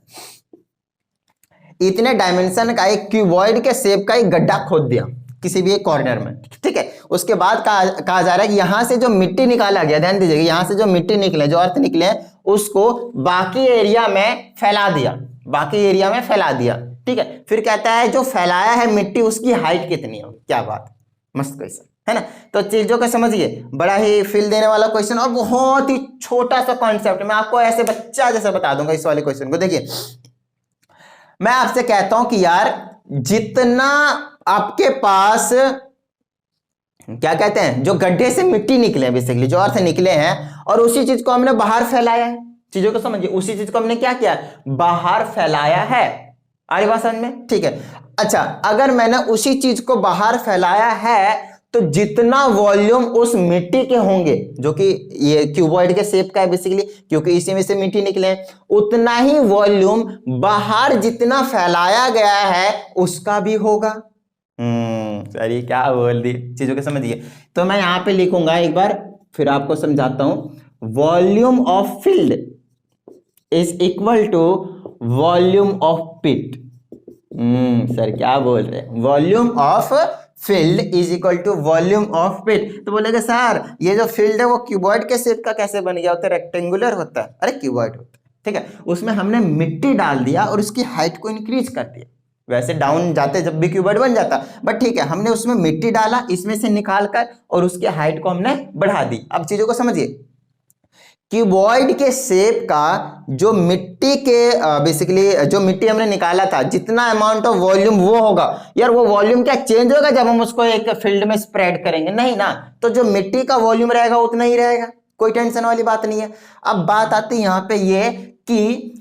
इतने डायमेंशन का एक क्यूबॉइड के शेप का एक गड्ढा खोद दिया किसी भी एक कॉर्नर में, ठीक है। उसके बाद कहा जा रहा है कि यहां से जो मिट्टी निकाला गया, ध्यान दीजिएगा, यहां से जो मिट्टी निकले, जो अर्थ निकले, उसको बाकी एरिया में फैला दिया, बाकी एरिया में फैला दिया, ठीक है। फिर कहता है जो फैलाया है मिट्टी उसकी हाइट कितनी होगी। क्या बात, मस्त क्वेश्चन है ना। तो चीजों को समझिए, बड़ा ही फील देने वाला क्वेश्चन और बहुत ही छोटा सा कॉन्सेप्ट, मैं आपको ऐसे बच्चा जैसा बता दूंगा इस वाले क्वेश्चन को। देखिए, मैं आपसे कहता हूं कि यार जितना आपके पास क्या कहते हैं, जो गड्ढे से मिट्टी निकले, बेसिकली जो अर्थ निकले हैं, और उसी चीज को हमने बाहर फैलाया है। चीजों को समझिए, उसी चीज को हमने क्या किया, बाहर फैलाया है। आ रही बात समझ में, ठीक है। अच्छा, अगर मैंने उसी चीज को बाहर फैलाया है तो जितना वॉल्यूम उस मिट्टी के होंगे, जो कि ये क्यूबॉइड के शेप का है बेसिकली, क्योंकि इसी में से मिट्टी निकले, उतना ही वॉल्यूम बाहर जितना फैलाया गया है उसका भी होगा। सॉरी, क्या बोल दी, चीजों को समझिए। तो मैं यहां पे लिखूंगा, एक बार फिर आपको समझाता हूं। Volume of field is equal to volume of pit. Sir क्या बोल रहे हैं, volume of field is equal to volume of pit. तो बोलेगा सर ये जो फील्ड है वो क्यूबॉइड के शेप का कैसे बन गया, होता है रेक्टेंगुलर होता है। अरे क्यूबॉइड होता है, ठीक है। उसमें हमने मिट्टी डाल दिया और उसकी हाइट को इंक्रीज कर दिया। वैसे डाउन जाते जब भी क्यूबॉइड बन जाता, बट ठीक है, हमने उसमें मिट्टी डाला, इसमें से निकाल कर, और उसकी हाइट को हमने बढ़ा दी। अब चीजों को समझिए, क्यूबॉइड के शेप का जो मिट्टी के बेसिकली जो मिट्टी हमने निकाला था, जितना अमाउंट ऑफ वॉल्यूम वो होगा, यार वो वॉल्यूम क्या चेंज होगा जब हम उसको एक फील्ड में स्प्रेड करेंगे, नहीं ना। तो जो मिट्टी का वॉल्यूम रहेगा उतना ही रहेगा, कोई टेंशन वाली बात नहीं है। अब बात आती है यहाँ पे ये कि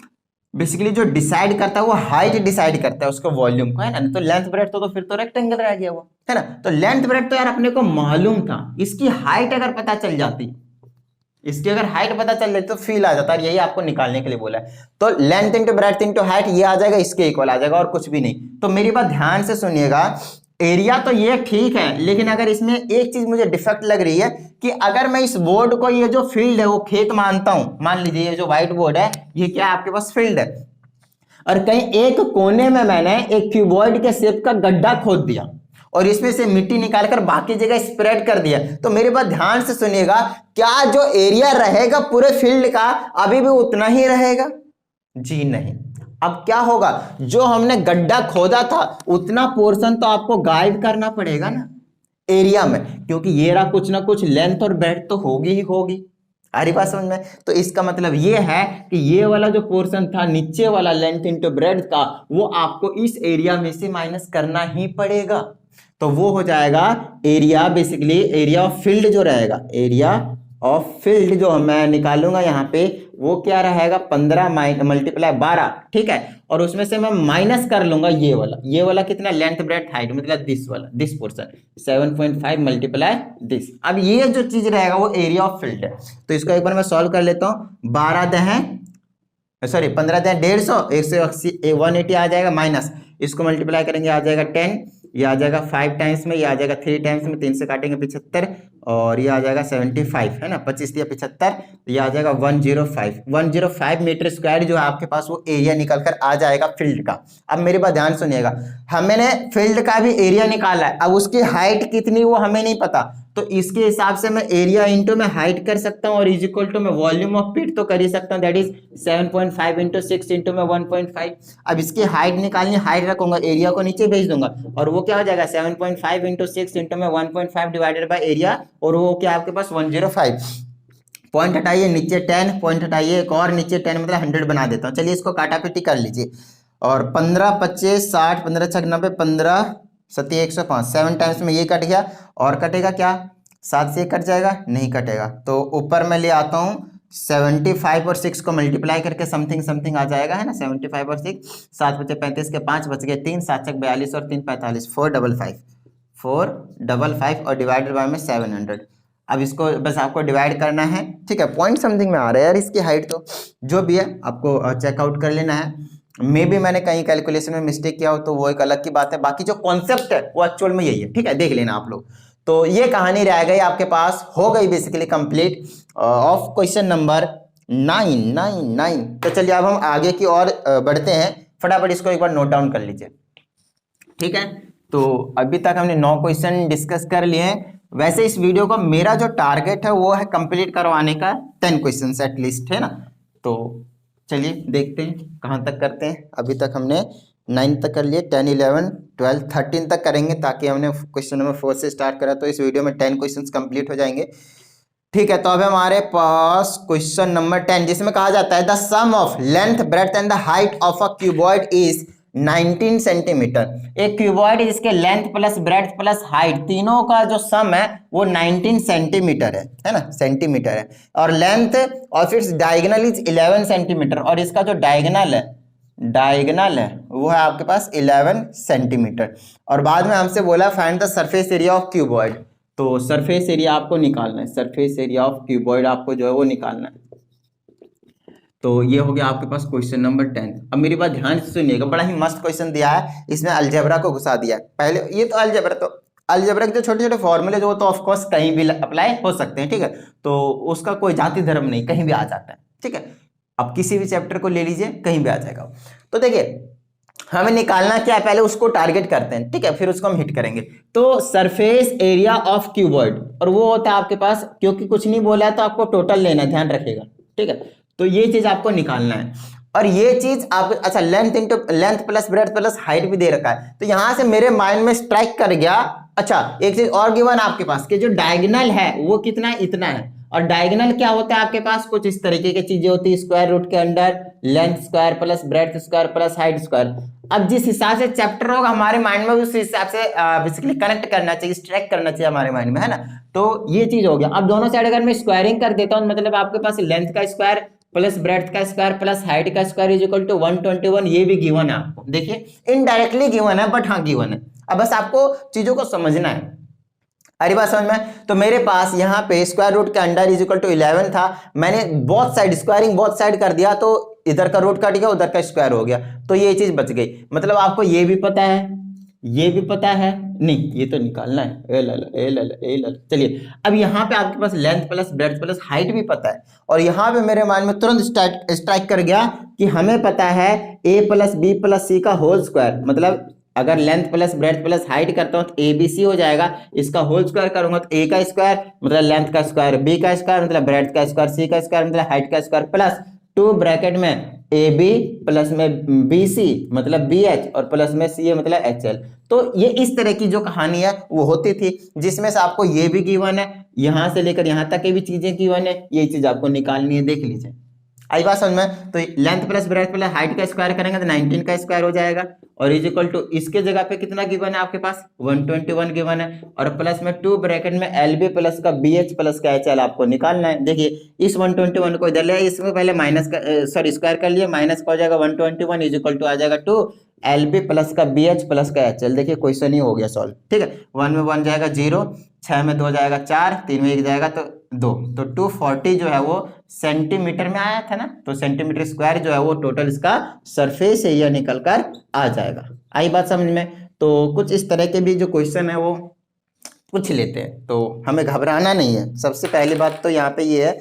बेसिकली जो डिसाइड करता है वो हाइट डिसाइड करता है उसको वॉल्यूम को, है ना। तो लेंथ ब्रेड्थ तो फिर तो रेक्टेंगल रह गया वो, है ना। तो लेंथ ब्रेड्थ तो यार अपने को मालूम था, इसकी हाइट अगर पता चल जाती, इसकी अगर हाइट पता चल जाती तो फील आ जाता है, यही आपको निकालने के लिए बोला है। तो length into breadth into height ये आ जाएगा, इसके इक्वल आ जाएगा और कुछ भी नहीं। तो मेरी बात ध्यान से सुनिएगा, एरिया तो ये ठीक है, लेकिन अगर इसमें एक चीज मुझे डिफेक्ट लग रही है कि अगर मैं इस बोर्ड को, ये जो फील्ड है वो खेत मानता हूं, मान लीजिए ये जो व्हाइट बोर्ड है ये क्या है आपके पास फील्ड है, और कहीं एक कोने में मैंने एक क्यूबॉइड के शेप का गड्ढा खोद दिया और इसमें से मिट्टी निकालकर बाकी जगह स्प्रेड कर दिया। तो मेरे बात ध्यान से सुनिएगा, क्या जो एरिया रहेगा पूरे फील्ड का अभी भी उतना ही रहेगा? जी नहीं। अब क्या होगा, जो हमने गड्ढा खोदा था उतना पोर्शन तो आपको गायब करना पड़ेगा ना एरिया में, क्योंकि ये रहा कुछ ना कुछ लेंथ और ब्रेड्थ तो होगी ही होगी। आ रही बात समझ में? तो इसका मतलब ये है कि ये वाला जो पोर्शन था नीचे वाला लेंथ इंटू ब्रेड्थ का, वो आपको इस एरिया में से माइनस करना ही पड़ेगा। तो वो हो जाएगा area, basically area of field जो रहेगा, एरिया ऑफ फील्ड जो मैं निकालूंगा यहाँ पे वो क्या रहेगा, 15 मल्टीप्लाई 12, ठीक है। और उसमें से मैं माइनस कर लूंगा ये वाला कितना, लेंथ ब्रेड्थ हाइट, मतलब दिस वाला, दिस पोर्शन 7.5 मल्टीप्लाई दिस। अब ये जो चीज रहेगा वो एरिया ऑफ फील्ड है। तो इसको एक बार मैं सॉल्व कर लेता हूँ। 12 दहें, सॉरी 15 दहें 150, 180 180 आ जाएगा, माइनस इसको मल्टीप्लाई करेंगे आ जाएगा 10, ये आ जाएगा 5 टाइम्स में, ये आ जाएगा 3 टाइम्स में, 3 से काटेंगे 75, और ये आ जाएगा 75, है ना, 25 दिया 75, ये आ जाएगा 105 मीटर स्क्वायर जो है आपके पास वो एरिया निकल कर आ जाएगा फील्ड का। अब मेरी बात ध्यान सुनिएगा, हमने फील्ड का भी एरिया निकाला है, अब उसकी हाइट कितनी वो हमें नहीं पता, तो इसके हिसाब से मैं एरिया इंटू में हाइट कर सकता हूँ और इज इक्वल टू मैं वॉल्यूम ऑफ पिट तो कर ही सकता हूँ, दैट इज 7.5 इंटू 6 इंटू में 1.5। अब इसकी हाइट निकालनी, हाइट रखूंगा, एरिया को नीचे भेज दूंगा और वो क्या हो जाएगा 7.5 इंटू 6 इंटू में 1.5 डिवाइडेड बाय एरिया, और वो क्या आपके पास 105। पॉइंट हटाइए, नीचे 10, पॉइंट हटाइए एक और नीचे 10, मतलब 100 बना देता हूँ। चलिए इसको काटापीटी कर लीजिए, और 15 25 60 15 6 90 15 7 105, 7 टाइम्स में ये कट गया, और कटेगा क्या, 7 से कट जाएगा, नहीं कटेगा, तो ऊपर मैं ले आता हूँ 75 और 6 को मल्टीप्लाई करके समथिंग आ जाएगा, है ना, 75 और 6, 7 बचे 35 के 5 बच गए 3, 7 6 42 और 3 45, 455 और डिवाइडेड बाय में 700। अब इसको बस आपको डिवाइड करना है, ठीक है। पॉइंट समथिंग में आ रहा है यार, इसकी हाइट तो जो भी है आपको चेकआउट कर लेना है। मे भी मैंने कहीं कैलकुलेशन में मिस्टेक किया हो तो वो एक अलग की बात है, बाकी जो कॉन्सेप्ट है वो एक्चुअल में यही है, ठीक है, देख लेना आप लोग। तो ये कहानी रह गई आपके पास, हो गई basically complete of question number 9। तो चलिए अब हम आगे की ओर बढ़ते हैं। फटाफट इसको एक बार नोट डाउन कर लीजिए। ठीक है, तो अभी तक हमने 9 क्वेश्चन डिस्कस कर लिए हैं। वैसे इस वीडियो का मेरा जो टारगेट है वो है कंप्लीट करवाने का 10 क्वेश्चन एटलीस्ट, है ना। तो चलिए देखते हैं कहाँ तक करते हैं। अभी तक हमने 9 तक कर लिए, 10, 11, 12, 13 तक करेंगे, ताकि हमने क्वेश्चन नंबर 4 से स्टार्ट करा तो इस वीडियो में 10 क्वेश्चन कंप्लीट हो जाएंगे। ठीक है, तो अब हमारे पास क्वेश्चन नंबर 10, जिसमें कहा जाता है the sum of length breadth and the height of a cuboid is 19 centimetre. एक क्यूबॉइड जिसके length plus breadth plus height तीनों का जो सम है वो 19 सेंटीमीटर है ना, सेंटीमीटर है। और length of its diagonal is 11 centimetre, और इसका जो डायगोनल है वो है आपके पास 11 सेंटीमीटर। और बाद में हमसे बोला find the surface area of cuboid, तो सरफेस एरिया आपको निकालना है, सरफेस एरिया ऑफ क्यूबॉइड आपको जो है वो निकालना है। तो ये हो गया आपके पास क्वेश्चन नंबर 10। अब मेरी बात ध्यान से सुनिएगा, बड़ा ही मस्त क्वेश्चन दिया है, इसमें अलजेब्रा को घुसा दिया है। पहले ये तो अलजेब्रा के जो छोटे छोटे फॉर्मूले जो तो ऑफकोर्स कहीं भी अप्लाई हो सकते हैं, ठीक है, तो उसका कोई जाति धर्म नहीं, कहीं भी आ जाता है, ठीक है। अब किसी भी चैप्टर को ले लीजिए, कहीं भी आ जाएगा। तो देखिए हमें निकालना क्या है, पहले उसको टारगेट करते हैं, ठीक है, फिर उसको हम हिट करेंगे। तो सरफेस एरिया ऑफ क्यूबॉइड, और वो होता है आपके पास, क्योंकि कुछ नहीं बोला है तो आपको टोटल लेना है, ध्यान रखिएगा, ठीक है। तो ये चीज आपको निकालना है, और ये चीज आप अच्छा length plus breadth plus height भी दे रखा है। तो यहां से मेरे माइंड में स्ट्राइक कर गया, अच्छा एक चीज और गिवन आपके पास कि जो डायगोनल है वो कितना है, इतना है। और डायगोनल क्या होता है आपके पास, कुछ इस तरीके की चीजें होती है, स्क्वायर रूट के under length square plus breadth square plus height square. अब जिस हिसाब से चैप्टर होगा हमारे माइंड में उस हिसाब से बेसिकली कनेक्ट करना चाहिए, स्ट्राइक करना चाहिए हमारे माइंड में, है ना। तो ये चीज हो गया। अब दोनों साइड अगर मैं स्क्वायरिंग कर देता हूं, मतलब आपके पास लेंथ का स्क्वायर प्लस ब्रेड्थ का स्क्वायर प्लस हाइट का स्क्वायर इज इक्वल टू 121, ये भी गिवन है आपको, देखिए इनडायरेक्टली गिवन है, बट हाँ गिवन है। अब बस आपको चीजों को समझना है। अरे बात समझ में। तो मेरे पास यहाँ पे स्क्वायर रूट के अंडर इज इक्वल टू 11 था, मैंने both side squaring both side कर दिया, तो इधर का रूट कट गया, उधर का स्क्वायर हो गया, तो ये चीज बच गई। मतलब आपको ये भी पता है, ये भी पता है, नहीं ये तो निकालना है। चलिए अब यहाँ पे आपके पास length plus breadth plus height भी पता है, और यहाँ पे मेरे माइंड में तुरंत स्ट्राइक कर गया कि हमें पता है a प्लस बी प्लस सी का होल स्क्वायर, मतलब अगर length plus breadth plus height करता हूं तो ए बी सी हो जाएगा, इसका होल स्क्वायर करूंगा तो ए का स्क्वायर मतलब लेंथ का स्क्वायर, बी का स्क्वायर मतलब ब्रेड्थ का स्क्वायर, सी का स्क्वायर मतलब हाइट का स्क्वायर, प्लस 2 ब्रैकेट में ए बी प्लस में बी सी मतलब बी एच और प्लस में सी ए मतलब एच एल। तो ये इस तरह की जो कहानी है वो होती थी, जिसमें से आपको ये भी गिवन है, यहां से लेकर यहां तक की भी चीजें गिवन है, ये चीज आपको निकालनी है, देख लीजिए। आई बात समझ में। तो length plus breadth plus height का स्क्वायर करेंगे तो 19 का स्क्वायर हो जाएगा, और इज इक्वल टू इसके जगह पे कितना गिवन है आपके पास 121 गिवन है, और प्लस में 2 ब्रैकेट में एल बी प्लस का बी एच प्लस का एच एल आपको निकालना है। देखिए इस 121 को इधर ले, इसमें पहले माइनस का सॉरी स्क्वायर कर लिए, माइनस का हो जाएगा 121 इज इक्वल टू आ जाएगा 2 एल बी प्लस का बी एच प्लस का एच एल। देखिए क्वेश्चन ही हो गया सॉल्व, ठीक है। 1 में 1 जाएगा 0, 6 में 2 जाएगा 4, 3 में 1 जाएगा तो 2, तो 240 जो है वो सेंटीमीटर में आया था ना, तो सेंटीमीटर स्क्वायर जो है वो टोटल इसका सरफेस एरिया निकल कर आ जाएगा। आई बात समझ में। तो कुछ इस तरह के भी जो क्वेश्चन है वो पूछ लेते हैं, तो हमें घबराना नहीं है। सबसे पहली बात तो यहाँ पे ये है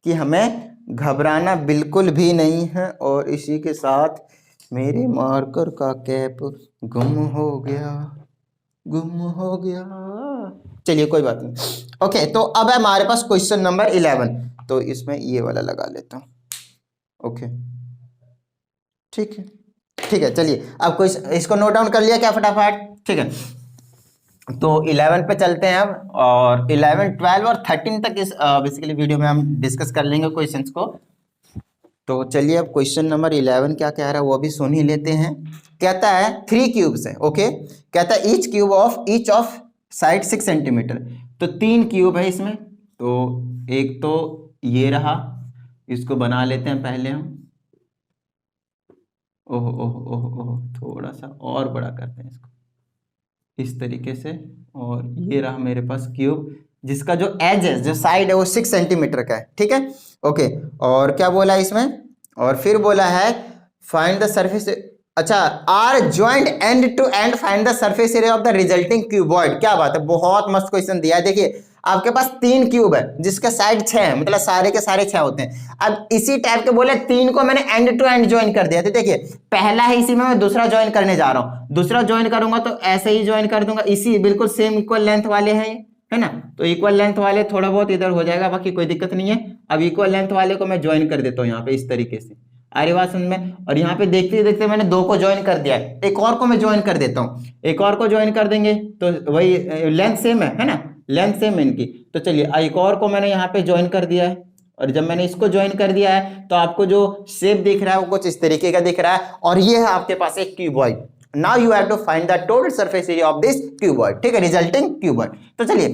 कि हमें घबराना बिल्कुल भी नहीं है। और इसी के साथ मेरे मार्कर का कैप गुम हो गया, चलिए कोई बात नहीं। ओके, तो अब है हमारे पास क्वेश्चन नंबर 11, तो इसमें ये वाला लगा लेता हूं। ओके ठीक है चलिए अब कोई इसको नोट डाउन कर लिया क्या फटाफट, ठीक है। तो 11 पे चलते हैं अब, और 11, 12 और 13 तक इस बेसिकली वीडियो में हम डिस्कस कर लेंगे क्वेश्चंस को। तो चलिए अब क्वेश्चन नंबर 11 क्या कह रहा है वो भी सुन ही लेते हैं। कहता है 3 क्यूब्स है, ओके। कहता है ईच ऑफ साइड 6 सेंटीमीटर, तो 3 क्यूब है इसमें। तो एक तो ये रहा, इसको बना लेते हैं पहले हम। ओह ओह ओह ओह थोड़ा सा और बड़ा करते हैं इसको इस तरीके से। और ये रहा मेरे पास क्यूब, जिसका जो एज है, जो साइड है वो 6 सेंटीमीटर का है, ठीक है। ओके, और क्या बोला इसमें, और फिर बोला है फाइंड द सरफेस, अच्छा are joined end to end find the surface area of the resulting cuboid. क्या बात है, बहुत मस्त क्वेश्चन दिया है। देखिए आपके पास 3 क्यूब है जिसके साइड 6 है, मतलब सारे के सारे 6 होते हैं। अब इसी टाइप के बोले 3 को मैंने एंड टू एंड ज्वाइन कर दिया, तो देखिए पहला है, इसी में मैं दूसरा ज्वाइन करने जा रहा हूं, दूसरा ज्वाइन करूंगा तो ऐसे ही ज्वाइन कर दूंगा, इसी बिल्कुल सेम इक्वल लेंथ वाले हैं, है ना। तो इक्वल लेंथ वाले थोड़ा बहुत इधर हो जाएगा, बाकी कोई दिक्कत नहीं है। अब इक्वल लेंथ वाले को मैं ज्वाइन कर देता हूँ यहाँ पे इस तरीके से, अरे बात समझ में। और यहाँ पे देखते देखते मैंने 2 को ज्वाइन कर दिया है, एक और को मैं ज्वाइन कर देता हूँ, एक और को ज्वाइन कर देंगे तो वही लेंथ सेम है ना, लेंथ सेम है इनकी। तो चलिए एक और को मैंने यहाँ पे ज्वाइन कर दिया है, और जब मैंने इसको ज्वाइन कर दिया है तो आपको जो शेप दिख रहा है वो कुछ इस तरीके का दिख रहा है, और ये है आपके पास एक cuboid. Now you have to find the total surface area of this cuboid, ठीक है, रिजल्टिंग क्यूबॉइड। तो चलिए,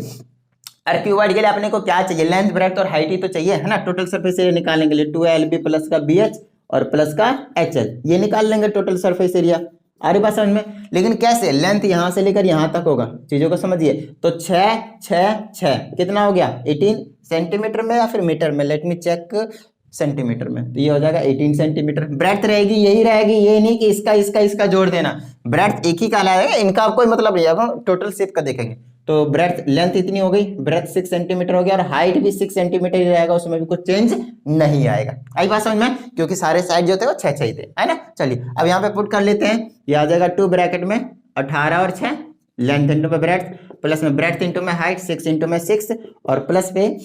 अरे क्यूबॉइड के लिए अपने को क्या चाहिए, लेंथ ब्रेड्थ और हाइट ही तो चाहिए, है ना। टोटल सरफेस एरिया निकालने के लिए 2LB प्लस का BH और प्लस का HL, ये निकाल लेंगे टोटल सरफेस एरिया। आ रही बात समझ में, लेकिन कैसे, लेंथ यहां से लेकर यहां तक होगा, चीजों को समझिए। तो 6 6 6 कितना हो गया, 18 सेंटीमीटर में या फिर मीटर में, लेट मी चेक, सेंटीमीटर में। तो ये हो जाएगा 18 सेंटीमीटर। ब्रेड्थ रहेगी यही रहेगी, ये नहीं कि इसका इसका इसका जोड़ देना, ब्रेड्थ एक ही का लाएगा, इनका कोई मतलब नहीं है। अब टोटल शेप का देखेंगे तो ब्रेड्थ, लेंथ इतनी हो गई, ब्रेड्थ 6 सेंटीमीटर हो गया, और हाइट भी 6 सेंटीमीटर ही रहेगा, उसमें भी कुछ चेंज नहीं आएगा। आई बात समझ में, क्योंकि सारे साइड जो थे वो 6 6 ही थे, है ना। चलिए अब यहाँ पे पुट कर लेते हैं, ये आ जाएगा 2 ब्रैकेट में 18 और 6, लेंथ इंटू में ब्रेड्थ, प्लस में ब्रेड्थ इंटू में हाइट, 6 इंटू में 6, और प्लस पे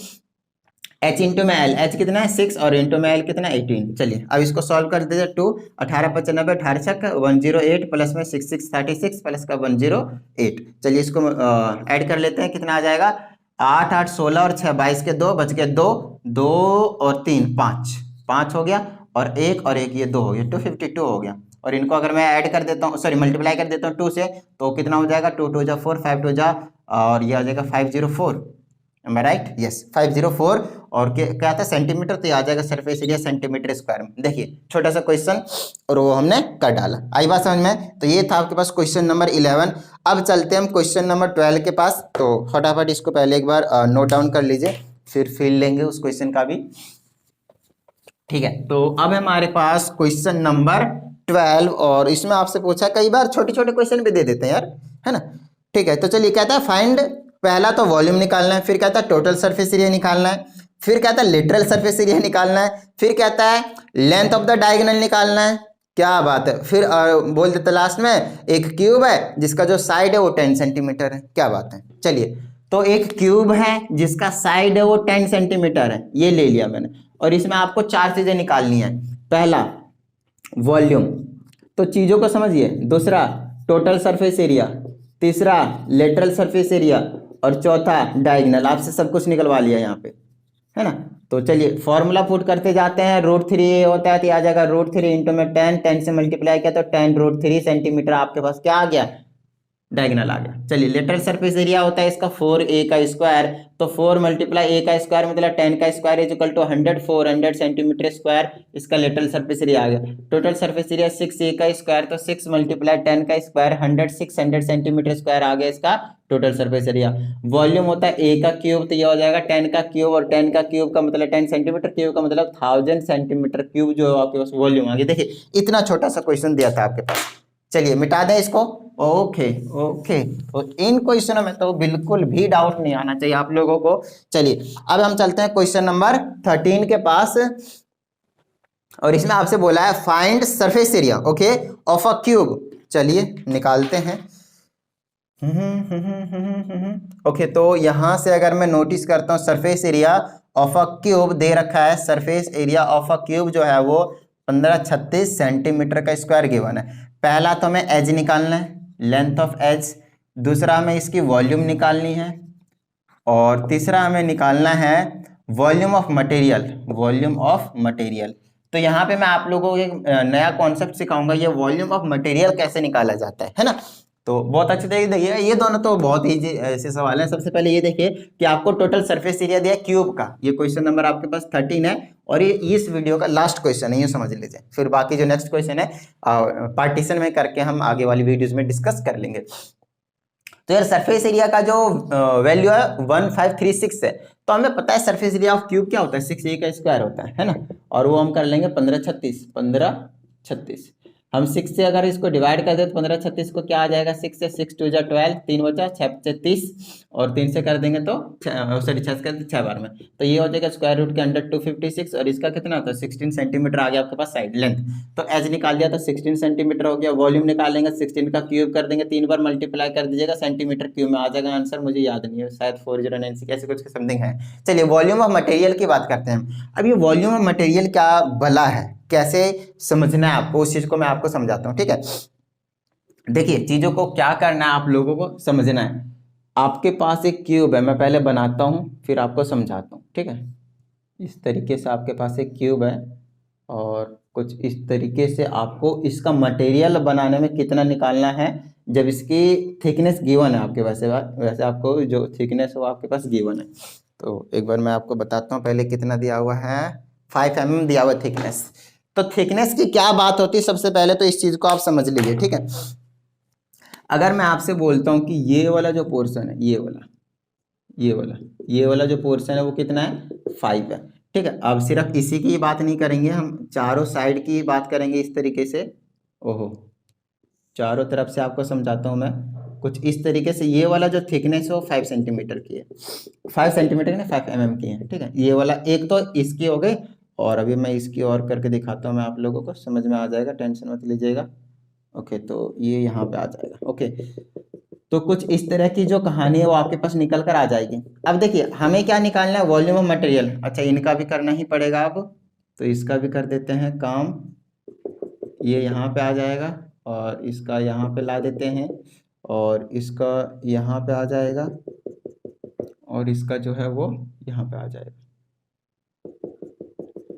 h इंटू में एल, एच कितना है 6, और इंटू में एल कितना 18। चलिए अब इसको सॉल्व कर दीजिए, 2 18 95 18 छक 108, प्लस में 6 6 36 प्लस का 108। चलिए इसको ऐड कर लेते हैं, कितना आ जाएगा 8 8 16 और 6 22 के 2 बच गए 2 2 और 3 5 5 हो गया, और 1 और 1 ये 2 हो गया, 252 हो गया। और इनको अगर मैं ऐड कर देता हूँ, सॉरी मल्टीप्लाई कर देता हूँ 2 से, तो कितना हो जाएगा 2 2 जा 4 5 2 जा, और ये आ जाएगा 504, एम आई राइट, यस 504। और क्या था सेंटीमीटर, तो ये आ जाएगा सरफेस एरिया सेंटीमीटर स्क्वायर में। देखिए छोटा सा क्वेश्चन और वो हमने कर डाला, आई बात समझ में। तो ये था आपके पास क्वेश्चन नंबर 11। अब चलते हैं हम क्वेश्चन नंबर 12 के पास। तो फटाफट इसको पहले एक बार नोट डाउन कर लीजिए, फिर फील लेंगे उस क्वेश्चन का भी, ठीक है। तो अब हमारे पास क्वेश्चन नंबर 12, और इसमें आपसे पूछा, कई बार छोटे छोटे क्वेश्चन भी दे देते हैं यार, है ना। ठीक है, तो चलिए कहता है फाइंड, पहला तो वॉल्यूम निकालना है, फिर कहता है टोटल सरफेस एरिया निकालना है, फिर कहता है लिटरल सरफेस एरिया निकालना है, फिर कहता है लेंथ ऑफ द डायगोनल निकालना है। क्या बात है, फिर बोल देते लास्ट में एक क्यूब है जिसका जो साइड है वो 10 सेंटीमीटर है। क्या बात है, चलिए तो एक क्यूब है जिसका साइड है वो 10 सेंटीमीटर है, ये ले लिया मैंने। और इसमें आपको 4 चीजें निकालनी है, पहला वॉल्यूम, तो चीजों को समझिए, दूसरा टोटल सरफेस एरिया, तीसरा लेटरल सरफेस एरिया, और चौथा डायगोनल। आपसे सब कुछ निकलवा लिया यहाँ पे, है ना। तो चलिए फॉर्मूला पुट करते जाते हैं, √3 होता है तो आ जाएगा √3 इंटू में 10 से मल्टीप्लाई किया तो 10√3 सेंटीमीटर आपके पास क्या आ गया, डायगोनल आ गया। चलिए लेटरल सरफेस एरिया होता है इसका 4a का स्क्वायर, तो 4 मल्टीप्लाई a का स्क्वायर मतलब 10 का square is equal to 100 centimetre square, इसका लेटरल सरफेस एरिया आ गया। टोटल सरफेस एरिया 6a का स्क्वायर, तो 6 मल्टीप्लाई 10 का स्क्वायर 600 सेंटीमीटर स्क्वायर आ गया इसका टोटल सरफेस एरिया। वॉल्यूम होता है a का क्यूब, तो ये हो जाएगा 10 का क्यूब, और 10 का क्यूब का मतलब 10 सेंटीमीटर क्यूब का मतलब 1000 सेंटीमीटर क्यूब जो है आपके पास वॉल्यूम आ गया। देखिए इतना छोटा सा क्वेश्चन दिया था आपके पास। चलिए मिटा दें इसको, ओके ओके। तो इन क्वेश्चनों में तो बिल्कुल भी डाउट नहीं आना चाहिए आप लोगों को। चलिए अब हम चलते हैं क्वेश्चन नंबर 13 के पास, और इसमें आपसे बोला है find surface area okay of a cube. चलिए निकालते हैं। ओके तो यहां से अगर मैं नोटिस करता हूं surface area of a cube दे रखा है, surface area of a cube जो है वो 1536 सेंटीमीटर का स्क्वायर गिवन है। पहला तो हमें एज निकालना है, लेंथ ऑफ एज, दूसरा हमें इसकी वॉल्यूम निकालनी है, और तीसरा हमें निकालना है volume of material, volume of material. तो यहाँ पे मैं आप लोगों को एक नया कॉन्सेप्ट सिखाऊंगा, ये वॉल्यूम ऑफ मटेरियल कैसे निकाला जाता है ना। तो बहुत अच्छे तरीके देखिए, ये दोनों तो बहुत ही ऐसे सवाल हैं। सबसे पहले ये देखिए कि आपको टोटल सरफेस एरिया दिया क्यूब का, ये क्वेश्चन नंबर आपके पास 13 है, और ये इस वीडियो का लास्ट क्वेश्चन है, ये समझ लीजिए। फिर बाकी जो नेक्स्ट क्वेश्चन है पार्टीशन में करके हम आगे वाली वीडियोज में डिस्कस कर लेंगे। तो यार सरफेस एरिया का जो वैल्यू है 1536 है, तो हमें पता है सरफेस एरिया ऑफ क्यूब क्या होता है, 6a का स्क्वायर होता है ना। और वो हम कर लेंगे 1536। हम 6 से अगर इसको डिवाइड कर दे तो 15 36 को क्या आ जाएगा, 6 से 6 2 जा 12, 3 बचा 6 से 30 और 3 से कर देंगे तो सॉरी 6 कर 6 बार में, तो ये हो जाएगा स्क्वायर रूट के अंडर 256 और इसका कितना होता है 16 सेंटीमीटर आ गया आपके पास साइड लेंथ। तो एज निकाल दिया तो 16 सेंटीमीटर हो गया। वॉल्यूम निकालेंगे 16 का क्यूब कर देंगे, 3 बार मल्टीप्लाई कर दीजिएगा, सेंटीमीटर क्यूब में आ जाएगा आंसर, मुझे याद नहीं है शायद 4096 ऐसे कुछ समथिंग है। चलिए वॉल्यूम ऑफ मटेरियल की बात करते हैं। अब ये वॉल्यूम ऑफ मटेरियल क्या भला है, कैसे समझना है आपको, उस चीज को मैं आपको समझाता हूँ, ठीक है। देखिए चीजों को क्या करना है आप लोगों को समझना है। आपके पास एक क्यूब है, मैं पहले बनाता हूँ फिर आपको समझाता हूँ, ठीक है। इस तरीके से आपके पास एक क्यूब है और कुछ इस तरीके से आपको इसका मटेरियल बनाने में कितना निकालना है, जब इसकी थिकनेस गिवन है आपके पास, वैसे आपको जो थिकनेस है वो आपके पास गिवन है। तो एक बार मैं आपको बताता हूँ पहले कितना दिया हुआ है, 5 mm दिया हुआ थिकनेस। तो थिकनेस की क्या बात होती है, सबसे पहले तो इस चीज को आप समझ लीजिए, ठीक है। अगर मैं आपसे बोलता हूँ कि ये वाला जो पोर्शन है, ये वाला जो पोर्शन है वो कितना है 5 है, ठीक है। अब सिर्फ इसी की बात नहीं करेंगे, हम चारों साइड की बात करेंगे इस तरीके से। ओहो, चारों तरफ से आपको समझाता हूँ मैं कुछ इस तरीके से। ये वाला जो थिकनेस है वो 5 सेंटीमीटर की है, 5 सेंटीमीटर ना 5 mm की है, ठीक है। ये वाला एक तो इसकी हो गई, और अभी मैं इसकी और करके दिखाता हूँ, मैं आप लोगों को समझ में आ जाएगा, टेंशन मत लीजिएगा। ओके, तो ये यहाँ पे आ जाएगा। ओके, तो कुछ इस तरह की जो कहानी है वो आपके पास निकल कर आ जाएगी। अब देखिए हमें क्या निकालना है, वॉल्यूम ऑफ मटेरियल। अच्छा, इनका भी करना ही पड़ेगा अब, तो इसका भी कर देते हैं काम। ये यहाँ पे आ जाएगा और इसका यहाँ पे ला देते हैं और इसका यहाँ पे आ जाएगा और इसका जो है वो यहाँ पे आ जाएगा।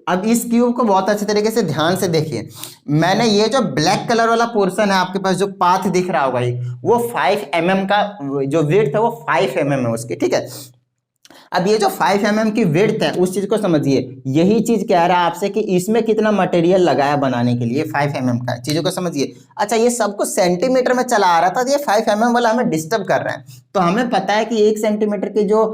अब इस क्यूब को बहुत अच्छे तरीके से ध्यान से देखिए। मैंने ये जो ब्लैक कलर वाला पोर्शन है आपके पास, जो पाथ दिख रहा होगा वो 5 mm का जो विड्थ है वो 5 mm है उसकी, ठीक है। अब ये जो 5 mm की विड्थ है उस चीज को समझिए, यही चीज कह रहा है आपसे कि इसमें कितना मटेरियल लगाया बनाने के लिए, 5 mm का, चीजों को समझिए। अच्छा, ये सब कुछ सेंटीमीटर में चला आ रहा था, ये 5 mm वाला हमें डिस्टर्ब कर रहा है। तो हमें पता है कि 1 सेंटीमीटर की जो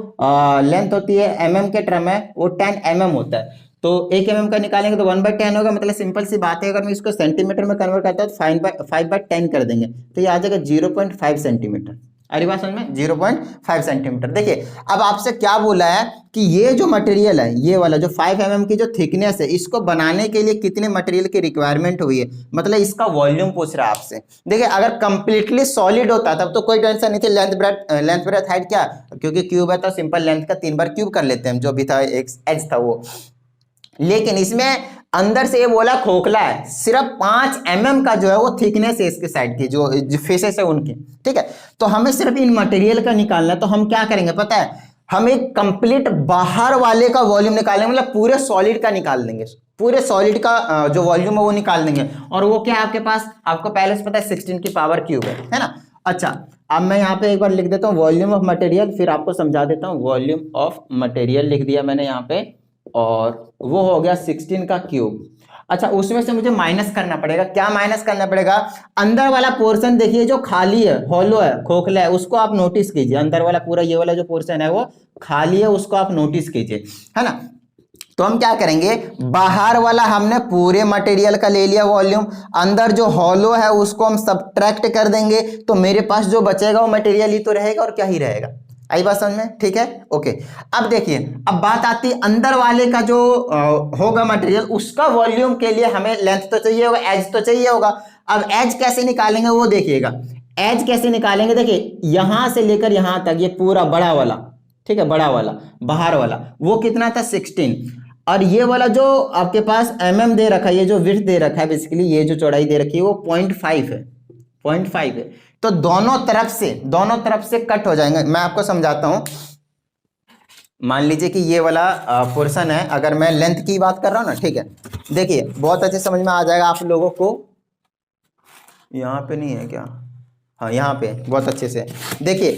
लेंथ होती है mm के टर्म में वो 10 mm होता है। तो 1 mm का निकालेंगे तो 1/10 होगा, मतलब सिंपल सी बात है। अगर मैं इसको सेंटीमीटर में कन्वर्ट करता हूँ तो 5/10 कर देंगे, तो ये आ जाएगा 0.5 सेंटीमीटर। अरे बात समझ में, 0.5 सेंटीमीटर। देखिए अब आपसे क्या बोला है कि ये जो मटेरियल है, ये वाला जो 5 mm की जो थिकनेस है, इसको बनाने के लिए कितने मटेरियल की रिक्वायरमेंट हुई है, मतलब इसका वॉल्यूम पूछ रहा है आपसे। देखिए अगर कंप्लीटली सॉलिड होता तब तो कोई टेंशन नहीं थी, लेंथ ब्रेथ हाइट क्या, क्योंकि क्यूब है तो सिंपल लेंथ का 3 बार क्यूब कर लेते हैं, जो भी था एक एज था वो। लेकिन इसमें अंदर से ये बोला खोखला है, सिर्फ 5 mm का जो है वो थिकनेस है इसके साइड की, जो फेसेस है उनकी, ठीक है। तो हमें सिर्फ इन मटेरियल का निकालना है, तो हम क्या करेंगे पता है, हम एक कंप्लीट बाहर वाले का वॉल्यूम निकालेंगे, मतलब पूरे सॉलिड का निकाल देंगे, पूरे सॉलिड का जो वॉल्यूम है वो निकाल देंगे। और वो क्या है आपके पास, आपको पहले से पता है 16 की पावर क्यूब है ना। अच्छा, अब मैं यहाँ पे एक बार लिख देता हूँ वॉल्यूम ऑफ मटेरियल, फिर आपको समझा देता हूँ। वॉल्यूम ऑफ मटेरियल लिख दिया मैंने यहाँ पे, और वो हो गया 16 का क्यूब। अच्छा, उसमें से मुझे माइनस करना पड़ेगा, क्या माइनस करना पड़ेगा, अंदर वाला पोर्शन देखिए जो खाली है, हॉलो है, खोखला है, उसको आप नोटिस कीजिए। अंदर वाला पूरा ये वाला जो पोर्शन है वो खाली है, उसको आप नोटिस कीजिए, है ना। तो हम क्या करेंगे, बाहर वाला हमने पूरे मटेरियल का ले लिया वॉल्यूम, अंदर जो हॉलो है उसको हम सब्ट्रैक्ट कर देंगे, तो मेरे पास जो बचेगा वो मटेरियल ही तो रहेगा, और क्या ही रहेगा। आई बात समझ में, ठीक है। ओके, अब देखिए, अब बात आती है अंदर वाले का जो होगा मटेरियल, उसका वॉल्यूम के लिए हमें लेंथ तो चाहिए होगा, एज तो चाहिए होगा। अब एज कैसे निकालेंगे वो देखिएगा। एज कैसे निकालेंगे, देखिए यहां से लेकर यहां तक ये पूरा बड़ा वाला, ठीक है, बड़ा वाला बाहर वाला वो कितना था 16, और ये वाला जो आपके पास mm दे रखा है, ये जो विड्थ दे रखा है बेसिकली, ये जो चौड़ाई दे रखी है वो 0.5 है, 0.5 है। तो दोनों तरफ से कट हो जाएंगे। मैं आपको समझाता हूं, मान लीजिए कि ये वाला पोर्शन है, अगर मैं लेंथ की बात कर रहा हूं ना, ठीक है, देखिए बहुत अच्छे समझ में आ जाएगा आप लोगों को। यहाँ पे नहीं है क्या, हाँ यहाँ पे बहुत अच्छे से देखिए,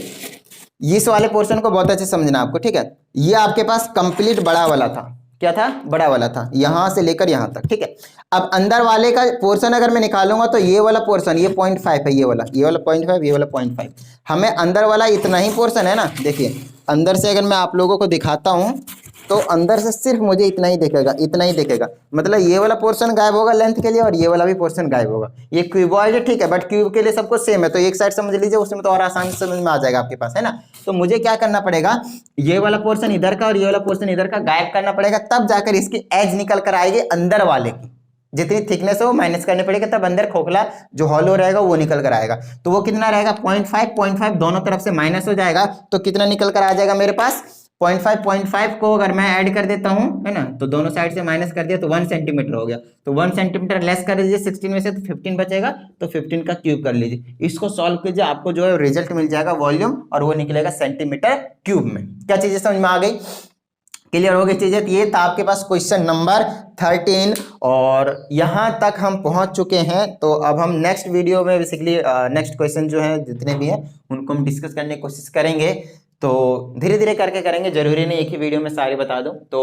इस वाले पोर्शन को बहुत अच्छे से समझना आपको, ठीक है। ये आपके पास कंप्लीट बड़ा वाला था, क्या था, बड़ा वाला था, यहां से लेकर यहां तक, ठीक है। अब अंदर वाले का पोर्शन अगर मैं निकालूंगा तो ये वाला पोर्शन, ये 0.5 है, ये वाला 0.5, ये वाला 0.5, हमें अंदर वाला इतना ही पोर्शन है ना। देखिए अंदर से अगर मैं आप लोगों को दिखाता हूं, तो अंदर से सिर्फ मुझे इतना ही दिखेगा, इतना ही दिखेगा, मतलब ये वाला पोर्शन गायब होगा लेंथ के लिए और ये वाला भी पोर्शन गायब होगा। ये क्यूबॉइड है, ठीक है, बट क्यूब के लिए सब कुछ सेम है, तो एक साइड समझ लीजिए, उसमें तो और आसानी से समझ में आ जाएगा आपके पास, है ना। तो मुझे क्या करना पड़ेगा, ये वाला पोर्शन इधर का और ये वाला पोर्शन इधर का गायब करना पड़ेगा, तब जाकर इसकी एज निकल कर आएगी अंदर वाले की, जितनी थिकनेस है वो माइनस करनी पड़ेगी, तब अंदर खोखला जो हॉलो रहेगा वो निकल कर आएगा। तो वो कितना रहेगा 0.5 दोनों तरफ से माइनस हो जाएगा, तो कितना निकल कर आ जाएगा मेरे पास 0.5 को अगर मैं ऐड कर देता हूं, है ना, तो दोनों साइड से माइनस कर दिया तो 1 सेंटीमीटर हो गया। तो 1 सेंटीमीटर लेस कर दीजिए 16 में से, तो 15 बचेगा, तो 15 का क्यूब कर लीजिए। इसको सॉल्व कीजिए, आपको जो है रिजल्ट मिल जाएगा वॉल्यूम, और वो निकलेगा सेंटीमीटर क्यूब में। क्या चीजें समझ में आ गई, क्लियर हो गई चीजें। ये था आपके पास क्वेश्चन नंबर 13 और यहां तक हम पहुंच चुके हैं। तो अब हम नेक्स्ट वीडियो में बेसिकली नेक्स्ट क्वेश्चन जो है जितने भी हैं उनको हम डिस्कस करने की कोशिश करेंगे। तो धीरे धीरे करके करेंगे, जरूरी नहीं एक ही वीडियो में सारे बता दूं। तो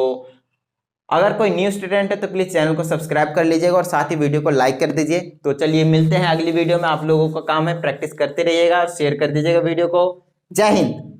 अगर कोई न्यू स्टूडेंट है तो प्लीज चैनल को सब्सक्राइब कर लीजिएगा और साथ ही वीडियो को लाइक कर दीजिए। तो चलिए मिलते हैं अगली वीडियो में, आप लोगों का काम है प्रैक्टिस करते रहिएगा, शेयर कर दीजिएगा वीडियो को। जय हिंद।